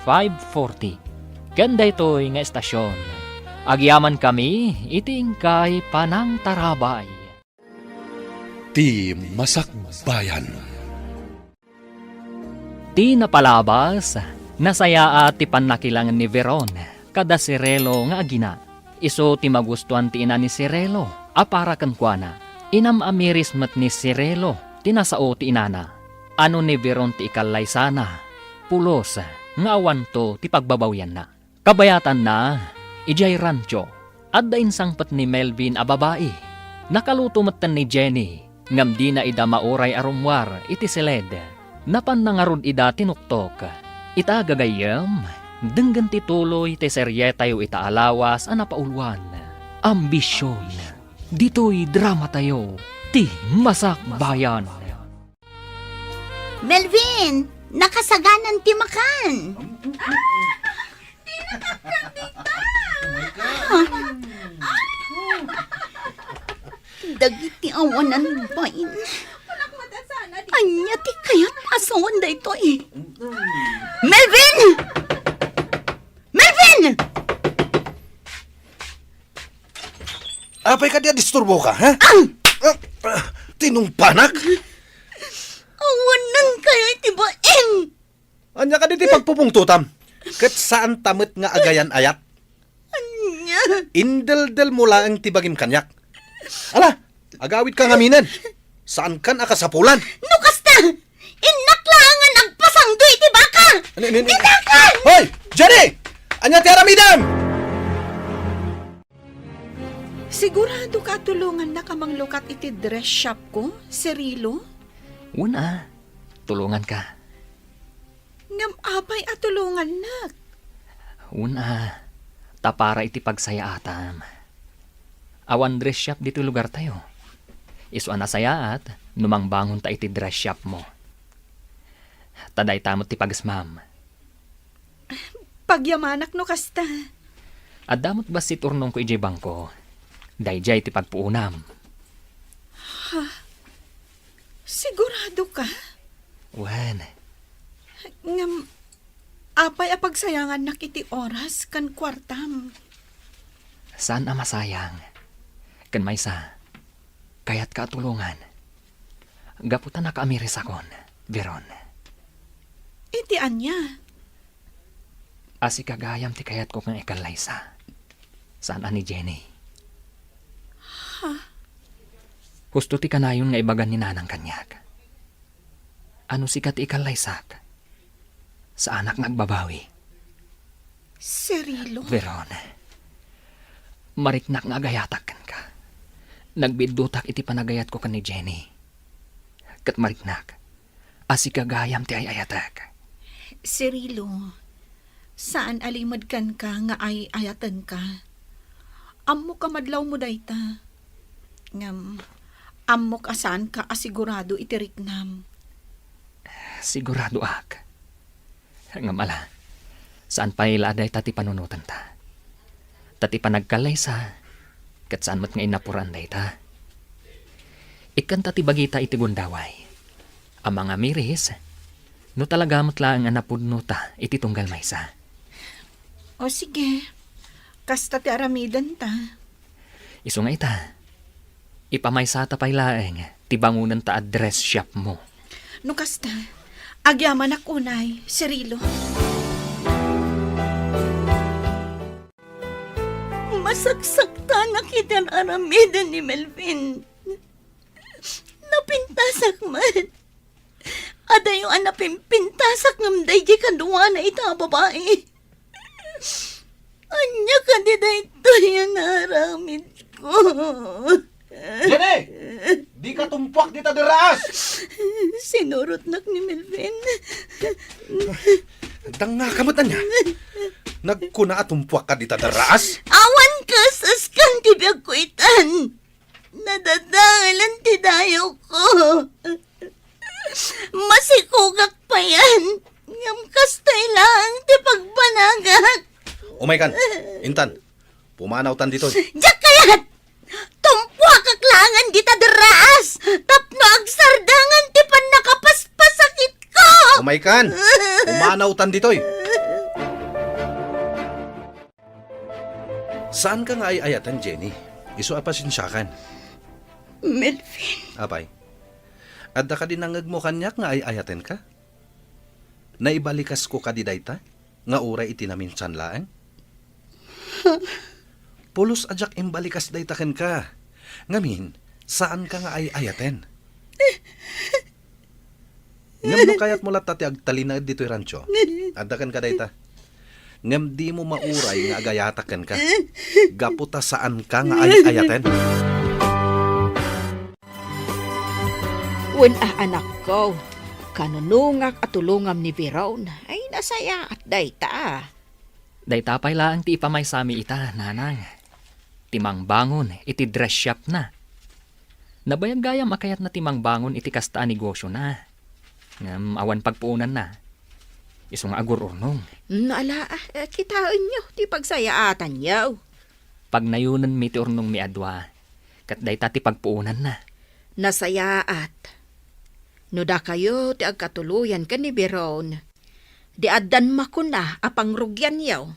[SPEAKER 2] 540. Ganda ito'y nga estasyon. Agyaman kami iting kay Panang Tarabay.
[SPEAKER 9] Ti Masakbayan.
[SPEAKER 2] Ti napalabas, nasaya at ti panakilangan ni Veron, kada Sirelo nga agina. Iso ti magustuhan ti ina ni Sirelo, apara kankwana. Inam-amiris mat ni Sirelo, tinasao ti inana. Ano ni Veron ti ikalay sana, pulos, nga awan to ti pagbabawyan na. Kabayatan na, ijay rancho, at dainsangpat ni Melvin a babae. Nakaluto matan ni Jenny, ngam di na ida mauray arumwar iti siled. Napan nangarod ida tinuktok. Ita gagayam, denggan tituloy ti seryetayo itaalawas anapauluan. Ambisyon. Dito'y drama tayo. Ti Masakbayan.
[SPEAKER 3] Melvin! Nakasaganan ti makan! Di nakakandita! Dagiti awanan bain. Anya ti kayat asawan da ito eh. Melvin! Melvin!
[SPEAKER 9] Apay ka diya disturbo ka, ha? Tinungpanak?
[SPEAKER 3] Awanan kayo iti bain!
[SPEAKER 1] Anya ka diti pagpupungtutam. Kat saan tamit nga agayan ayat?
[SPEAKER 3] Anya.
[SPEAKER 1] Indel-del mula ang tibagim kanyak. Ala, agawid ka ngaminan. Saan kan akasapulan?
[SPEAKER 3] No kasta! Inaklangan ang pasangdo iti baka! Tinakan!
[SPEAKER 1] Hoy! Jenny! Anya ti aramidam!
[SPEAKER 4] Sigurado ka tulungan na kamang lukat iti dress shop ko, Cirilo?
[SPEAKER 2] Una, tulungan ka.
[SPEAKER 4] Ngam apay at tulungan nak.
[SPEAKER 2] Una, tapara iti pagsaya atam. Awan dress shop dito lugar tayo. Iso na sayaat, numang bangon ta iti dress shop mo. Taday tamot ti pagasmam.
[SPEAKER 4] Pagyamanak no kasta.
[SPEAKER 2] Adamot ba si turnong ko ijay bangko? Dayjay ti pagpuunam.
[SPEAKER 4] Sigurado ka?
[SPEAKER 2] Wan,
[SPEAKER 4] Ngam apay a pagsayangan nak iti oras kan kwartam.
[SPEAKER 2] saan ang masayang? Kan may sa, kayat ka tulungan. Gaputan na kaamiris akon, Veron.
[SPEAKER 4] Iti anya.
[SPEAKER 2] Asi kagayam ti kayat ko kang ikalaysa. Saan ani Jenny? Husto ti kanayon nga ibagan ni nanang kanyak. Ano sikat ikalaysak? Sa anak nagbabawi.
[SPEAKER 4] Cirilo?
[SPEAKER 2] Veron, mariknak nga agayatak ka. Nagbidutak iti panagayat ko kan ni Jenny. Kat mariknak, asi kagayam ti ayatak.
[SPEAKER 4] Cirilo, saan alimad kan ka nga ay ayatan ka? Ammo ka madlaw mo dayta. Ngam, ammo ka saan ka asigurado itiriknam.
[SPEAKER 2] Sigurado ak. Nga mala, saan pa iladay tati panunutan ta? Tati panagkalay sa, kat saan mat nga inapuran day ta? Ikan tati bagita iti gundaway. Ang mga miris, no talaga matlaang anapudno ta iti tunggal maysa.
[SPEAKER 4] O sige, kasta ti aramidan ta.
[SPEAKER 2] Iso nga ita, ipamaysa ta pay laeng, ti bangunan ta address shop mo.
[SPEAKER 4] No kasta, agyaman ak unay, Cirilo.
[SPEAKER 3] Masaksakta na kita aramidan ni Melvin. Napintasak man. Adayo ang napimpintasak ng dayji kaduwa na ita babae. Anya ka di dayto yung aramid ko.
[SPEAKER 1] Jenny! Di ka tumpuak dita deraas!
[SPEAKER 3] Sinurot nak ni Melvin.
[SPEAKER 1] Dang nga kamutan niya. Nagkuna at tumpuak ka dita deraas?
[SPEAKER 3] Awan ka saskan tibiyag ko itan. Nadadalan ti dayo ko. Masikugak pa yan. Ngam kastay lang ti pagbanagak.
[SPEAKER 1] Umaykan, Intan, pumanaw tan dito.
[SPEAKER 3] Diyak kayat! Tumpwa kaklangan dita deraas. Tapno agsardangan ti pan nakapaspasakit ko.
[SPEAKER 1] Umaykan, pumanaw tan dito. Saan ka nga ay-ayatan, Jenny? Iso apasensyakan.
[SPEAKER 3] Melvin,
[SPEAKER 1] Apay, adda ka din nangag mo kanyak nga ay-ayaten ka? Naibalikas ko ka di dayta? Nga uray itinaminsan laang? Pulos ajak imbalikas daytaken ka. Ngamin, saan ka nga ay-ayaten? Ngam no kayat mo latati agtalinag dito'y rancho. Adda kan ka dayta. Ngam di mo mauray nga agayataken ka. Gaputa saan ka nga ay-ayaten?
[SPEAKER 7] Wen anak ko, kanunungak at tulungam ni Veron, ay nasaya at dayta.
[SPEAKER 2] Dayta pay laang ti ipamaysami ita, nanang. Timang bangon, iti dress shop na. Nabayag gayam akayat na timang bangon iti kasta negosyo na. Ngam awan pagpuunan na. Isong agur urnong.
[SPEAKER 7] Naala, kitaan nyo, ti pagsayaatan nyo.
[SPEAKER 2] Pag nayunan mi ti urnong mi adwa, kat dayta ti pagpuunan na.
[SPEAKER 7] Nasayaat. No da kayo ti agkatuluyan ka ni Veron. Di adan makuna apang rugyan yaw.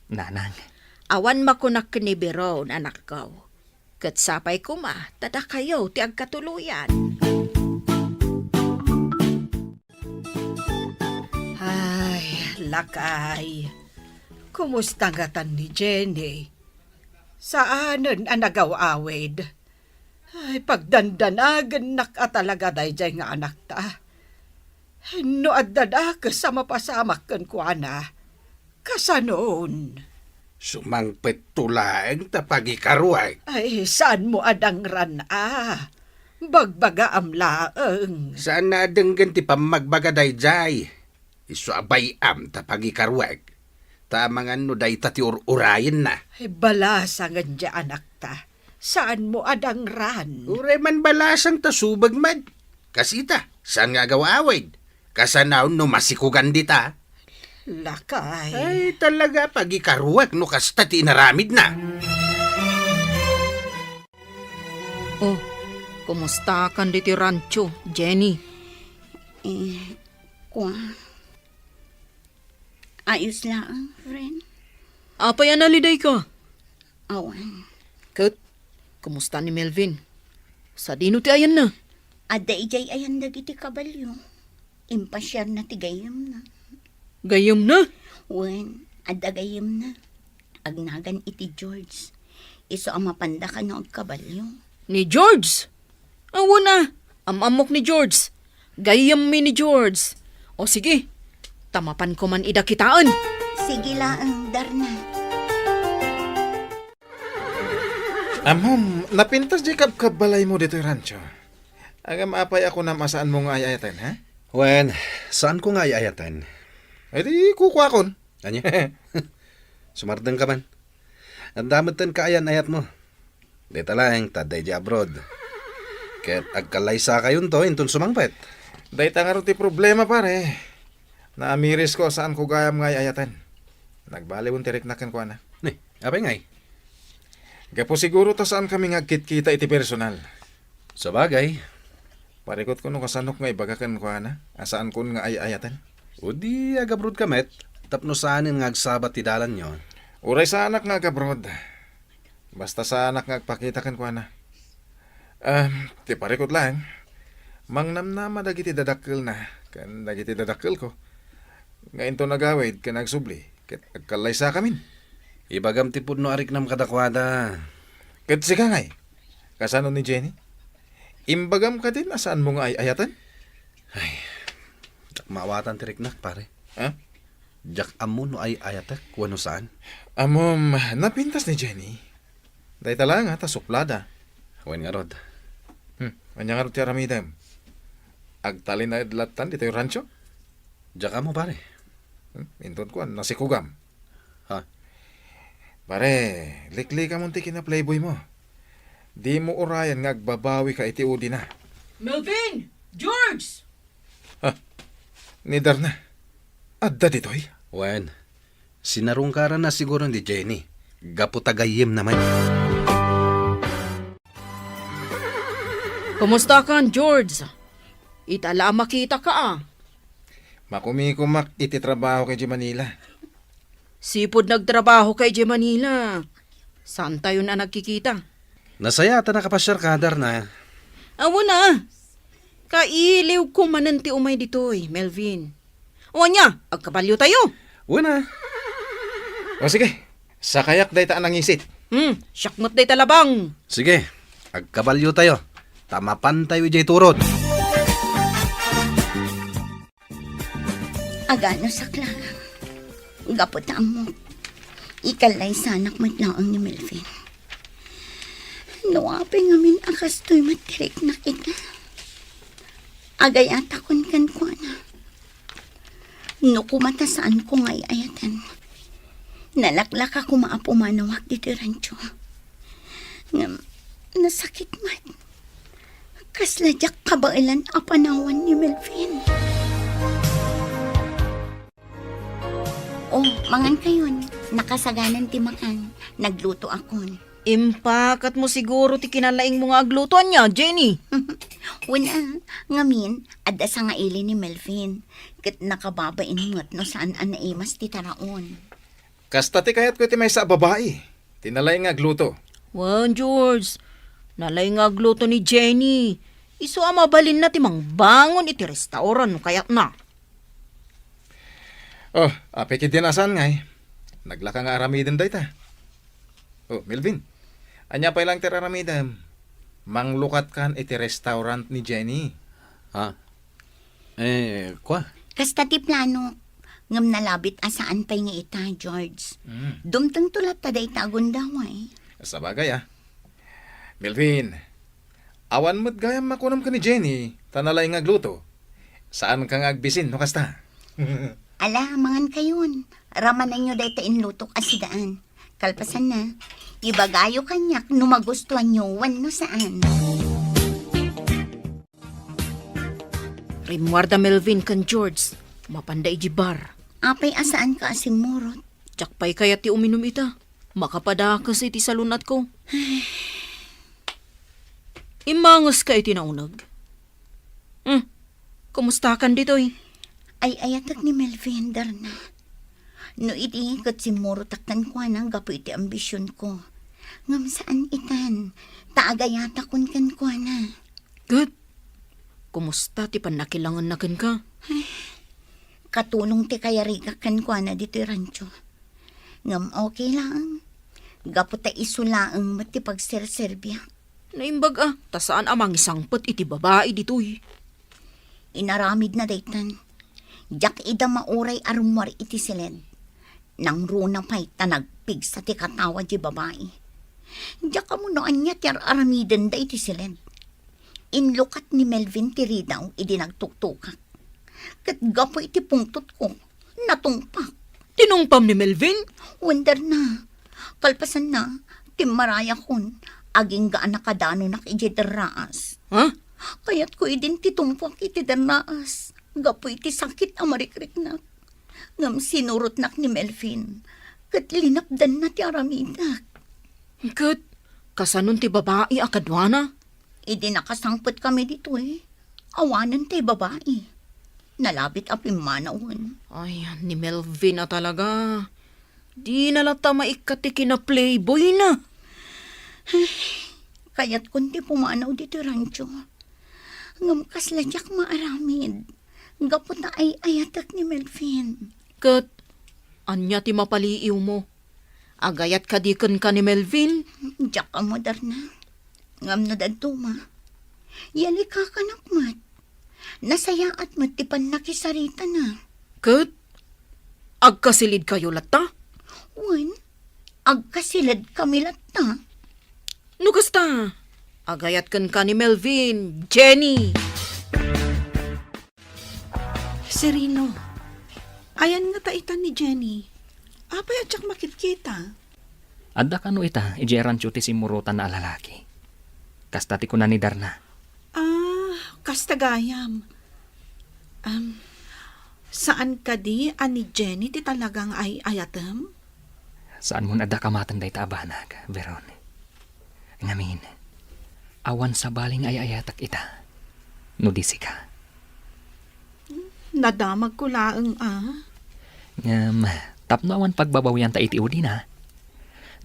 [SPEAKER 2] Nanang,
[SPEAKER 7] Awan makunak ni Veron anak ko. Kat sapay kuma, tada kayo ti agkatuluyan. Ay,
[SPEAKER 4] Lakay, kumusta nga tan ni Jenny? Saanan ang nagaw-awid? Ay, pagdandanagan nakatalaga dayjay nga anak ta. No adda ka sa mapasamak kan kuana. Kasanoon?
[SPEAKER 5] Sumangpet tulaeng tapagikaruay.
[SPEAKER 4] Ay, saan mo adang ran Bagbaga am laeng.
[SPEAKER 5] Saan na denggan ti pamagbaga dayjay? Isu abay am tapagikaruay. Tamangan no day tati urayin na.
[SPEAKER 4] Ay, balasangan dya anak ta. Saan mo adang ran?
[SPEAKER 5] Uray man balasang tasubag man. Kasita, saan nga gawawid? Kasanaon no masikugan dita.
[SPEAKER 4] Lakay.
[SPEAKER 5] Ay, talaga pagikaruak no kasta ti inaramid na.
[SPEAKER 7] Oh, kumusta kan diti rancho, Jenny?
[SPEAKER 3] Ayos lang, friend.
[SPEAKER 7] Apay analiday ka?
[SPEAKER 3] Awan.
[SPEAKER 7] Kat, kumusta ni Melvin? Sa dino ti ayan na?
[SPEAKER 3] Adda ijay ayan dagiti kabalyo. Impasyar na ti gayam na.
[SPEAKER 7] Gayom na?
[SPEAKER 3] Wen, adda gayam na. Agnagan iti George. Iso ang mapanda ka na og kabalyo.
[SPEAKER 7] Ni George? Awa na, amok ni George. Gayam mi ni George. O sige, tamapan ko man ida kitaan.
[SPEAKER 3] Sige lang, Darna.
[SPEAKER 10] Amom, napintas di kabbalay mo dito yung rancho. Agam apay ako na masaan mo nga ayayatan, ha?
[SPEAKER 1] Wen, saan ko nga iayatan?
[SPEAKER 10] Eh di kukuha kon.
[SPEAKER 1] Anya? Sumardeng ka man. Ang damot tan kaayan ayat mo. Dita lang, taday di abroad. Ket agkalaysa kayon to, intun sumangpet.
[SPEAKER 10] Day tangar ti problema pare. Naamiris ko saan ko gayam nga ayayatan. Nagbaliwon tirik na kan ko na.
[SPEAKER 1] Ni, apay ngay?
[SPEAKER 10] Gapo siguro to saan kami ngagkit-kita iti personal.
[SPEAKER 1] Sa bagay,
[SPEAKER 10] Parikot ko no kasanok nga ibagakan ko na. Asaan kun nga ayayatan.
[SPEAKER 1] o di agabrod kamet, tapno saanin nga agsabat ti dalan nyo.
[SPEAKER 10] Uray sa anak nga gabrod. Basta sa anak nga agpakita kan ko na. Ti parikot lang. Mangnamnama dagiti dadakkel na. Kan dagiti dadakkel ko. Ngayon to nagawid kan agsubli. Ket agkalay sa kamin.
[SPEAKER 1] Ibagam ti pudno arik nam kadakwada.
[SPEAKER 10] Ket sika ngay. Kasano ni Jenny? Imbagam ka din asaan mo nga ayatan?
[SPEAKER 1] Jak maawatan ti riknak pare.
[SPEAKER 10] Ha?
[SPEAKER 1] Jak amon no ay ayatek, wano saan?
[SPEAKER 10] Amom, napintas ni Jenny. Day tala nga, ta suplada.
[SPEAKER 1] Wen nga rod.
[SPEAKER 10] Anya nga rin ti aramidam. Agtalin na idlatan dito yung rancho.
[SPEAKER 1] Jak amo pare.
[SPEAKER 10] Inton ko, nasikugam.
[SPEAKER 1] Ha?
[SPEAKER 10] Pare, likli ka munti kina playboy mo. Di mo urayan nga agbabawi ka iti udi na.
[SPEAKER 7] Melvin! George!
[SPEAKER 10] Nidar na. Adda ditoy.
[SPEAKER 1] Wen, sinarungkaran na siguro ni Jenny. Gaputagayim naman.
[SPEAKER 7] Kumusta kan, George? Itala makita ka
[SPEAKER 10] Makumikumak iti trabaho kay Manila.
[SPEAKER 7] Sipod nagtrabaho kay J. Manila. Saan tayo na nagkikita?
[SPEAKER 1] Nasaya ta nakapasyar ka, Darna.
[SPEAKER 7] Awa na. Kailiw ko mananti umay ditoy, Melvin. O anya, agkabalyo tayo.
[SPEAKER 1] Wen
[SPEAKER 10] O sige, sa kayak day taan ang isit.
[SPEAKER 7] Syakmat day talabang.
[SPEAKER 1] Sige, agkabalyo tayo. Tamapan tayo ijay turod.
[SPEAKER 3] Agano saklang. Gaputaan mo. Ikalay sanak matlaang ni Melvin. Nawapay ngamin akas to'y matirik na kita. Agay atakon kan ko na. No kumatasaan ko nga'y ayatan. Nalaklak ako maapumanawak dito rancho. Nasakit man. Kasladyak kabailan apanawan ni Melvin. Oh, mangan kayon. Nakasaganan ti makan. Nagluto akon.
[SPEAKER 7] Impakat mo siguro ti kinalaing mo nga aglutuan niya, Jenny.
[SPEAKER 3] Wala, ngamin, adda sa nga ili ni Melvin. Kat nakababain mo't no saan anaimas ti taraon.
[SPEAKER 10] Kasta ti kayat ko iti may sa babae. Tinalay nga gluto.
[SPEAKER 7] Wan, George. Nalay nga agluto ni Jenny. Iso amabalin na ti mang bangon iti restauran no kayat na.
[SPEAKER 10] Oh, ape kitinasan nga eh. Naglaka nga aramiden day ta. Oh, Melvin. Anya pa ilang tiraramidam. Manglukat kan iti restaurant ni Jenny.
[SPEAKER 1] Ha? Kwa?
[SPEAKER 3] Kasta ti plano, ngam nalabit asaan pa'y nga ita, George. Dumtang tulat ta day tagundaway.
[SPEAKER 10] Sa bagay ah. Melvin, awan mo't gayam makunam ka ni Jenny, tanalay nga gluto. Saan ka nga agbisin, no kasta?
[SPEAKER 3] Ala, mangan kayon. Raman na nyo day ta inlutok asidaan. Kalpasan na, ibagayo kanyak no magustuhan nyo wan no saan.
[SPEAKER 7] Rimwarda Melvin kan George. Mapanday jibar.
[SPEAKER 3] Apay asaan ka asimurot?
[SPEAKER 7] Tiyakpay kaya ti uminom ita. Makapadakas iti salunat ko. Imangos ka iti naunag. Kumusta kan ditoy?
[SPEAKER 3] Ay ayatak ni Melvin, Darna. No iti kat si Muro taktan ko na gapo iti ambisyon ko. Ngam saan itan, taagayata kun kan ko na.
[SPEAKER 7] Good. Kumusta ti panakilangan na kan ka?
[SPEAKER 3] Katulong ti kaya rigakan ko na dito rancho. Ngam okay lang. Gapo ta isulaang mati pagserserbya.
[SPEAKER 7] Naimbag tasaan amang isangpot iti babae ditoy.
[SPEAKER 3] Inaramid na daytan. Jak ida mauray arumwar iti silid. Nang runa pa'y tanagpig sa ti katawa di babae. Jak amunoan niya ti aramiden da iti silid. Inlukat ni Melvin ti ridaw idi nagtuktukak. Kat gapo iti pungtot ko, natungpak.
[SPEAKER 7] Tinungpam ni Melvin?
[SPEAKER 3] Wonder na. Kalpasan na, timaraya kon, aging gaan nakadano nak iti deraas.
[SPEAKER 7] Ha?
[SPEAKER 3] Kaya't ko idin titumpak iti deraas. Gapo iti sakit ang marikrik na. Ngam sinurot nak ni Melvin. Kat linapdan na ti aramidak.
[SPEAKER 7] Kat, kasanon ti babae akadwana?
[SPEAKER 3] Idi nakasangpot kami dito eh. Awanan ti babae. Nalabit apimanawon.
[SPEAKER 7] Ay, ni Melvin na talaga. Di nalata maikati kina playboy na.
[SPEAKER 3] Kaya't kunti pumanaw dito rancho. Ngam kasladyak maaramid. Gapot na ay ayatak ni Melvin.
[SPEAKER 7] Kat, anya ti mapaliiw mo. Agayat kadikan ka ni Melvin.
[SPEAKER 3] Diyak ka modar na. Ngam na daduma. Yali ka kanakmat. Nasaya at matipan nakisarita na.
[SPEAKER 7] Kat, agkasilid kayo lata?
[SPEAKER 3] Wan, agkasilad kami lata.
[SPEAKER 7] Nukasta, agayat kan ka ni Melvin, Jenny.
[SPEAKER 4] Serino, ayan nga taitan ni Jenny. Apay at siyak makitkita.
[SPEAKER 2] Adda kano ita, ijeran ti si murutan na alalaki. Kastati ko na ni Darna.
[SPEAKER 4] Kastagayam. Saan ka di, ani Jenny, ti talagang ay ayatem?
[SPEAKER 2] Saan mo adda kamatan day tabanag, Veron? Ngamin, awan sa baling ay ayatak ita. Nudisi ka.
[SPEAKER 4] Nadamag ko laeng
[SPEAKER 2] Tapno awan pagbabawian ta iti udi na.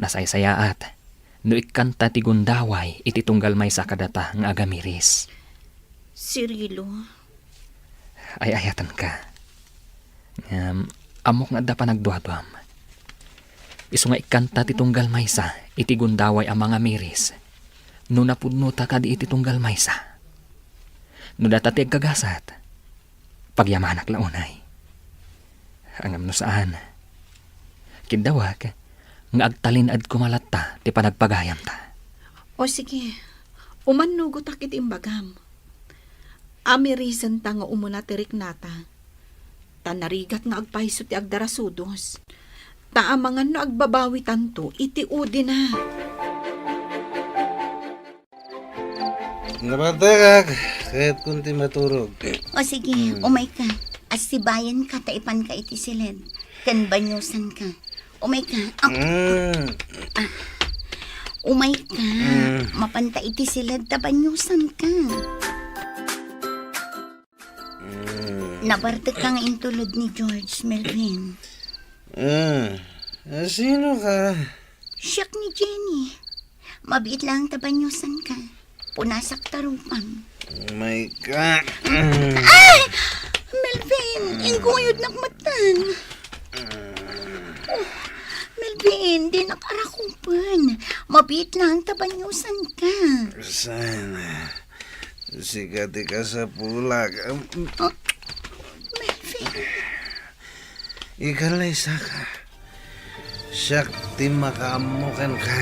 [SPEAKER 2] Nasaysayaat, no ikanta ti gundaway iti tunggal may sakadata ng agamiris.
[SPEAKER 3] Cirilo.
[SPEAKER 2] Ay ayatan ka. Amok nga da pa nagduadwam. Isu nga ikanta ti tunggal maysa iti gundaway ang mga miris. No napudno ta ka di iti tunggal maysa. No data ti agkagasat. Pagyamanak launay. Angam no saan. Kindawag nga agtalinad kumalatta ti panagpagayam ta.
[SPEAKER 4] O sige, umanugot akit imbagam. Amirisan ta nga umuna tirik nata. Tanarigat nga agpaiso ti agdarasudos. Taamangan no agbabawi tanto, iti udi na.
[SPEAKER 5] Namatagag, kahit kunti maturog.
[SPEAKER 3] O sige, umay ka. Asibayan ka, taipan ka iti silid. Kan banyusan ka. Umay ka. Umay ka. Mapanta iti silid, tabanyusan ka. Nabartag ka nga intulod ni George, Melvin.
[SPEAKER 5] Sino ka?
[SPEAKER 3] Siyak ni Jenny. Mabiit lang tabanyusan ka. Punasak tarupang.
[SPEAKER 5] Oh my God.
[SPEAKER 3] Melvin, inguyod nak matan. Melvin, di nakarakupan. Mabit na ang tabanyusan ka.
[SPEAKER 5] Sana. Sigati ka sa pulag.
[SPEAKER 3] Melvin,
[SPEAKER 5] Ikalay ka. Syakti makaamukan ka.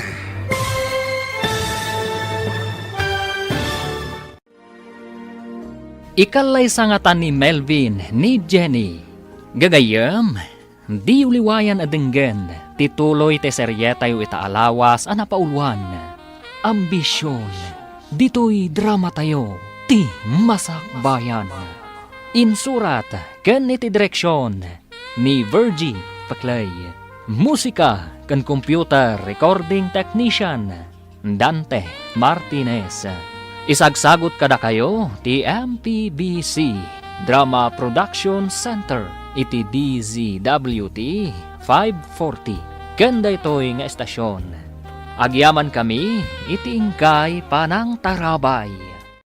[SPEAKER 2] Ikalay sangatan ni Melvin ni Jenny. Gagayam, di uliwayan adenggen, tituloy te seryetayo itaalawas anapauluan. Ambisyon, dito'y drama tayo, ti masakbayan. Insurat, ken iti direksyon, ni Virgie Paclay. Musika, ken computer recording technician, Dante Martinez. Isagsagot kada kayo ti MPBC Drama Production Center iti DZWT 540 kanda ito'y nga estasyon. Agyaman kami iti ingkay panang tarabay.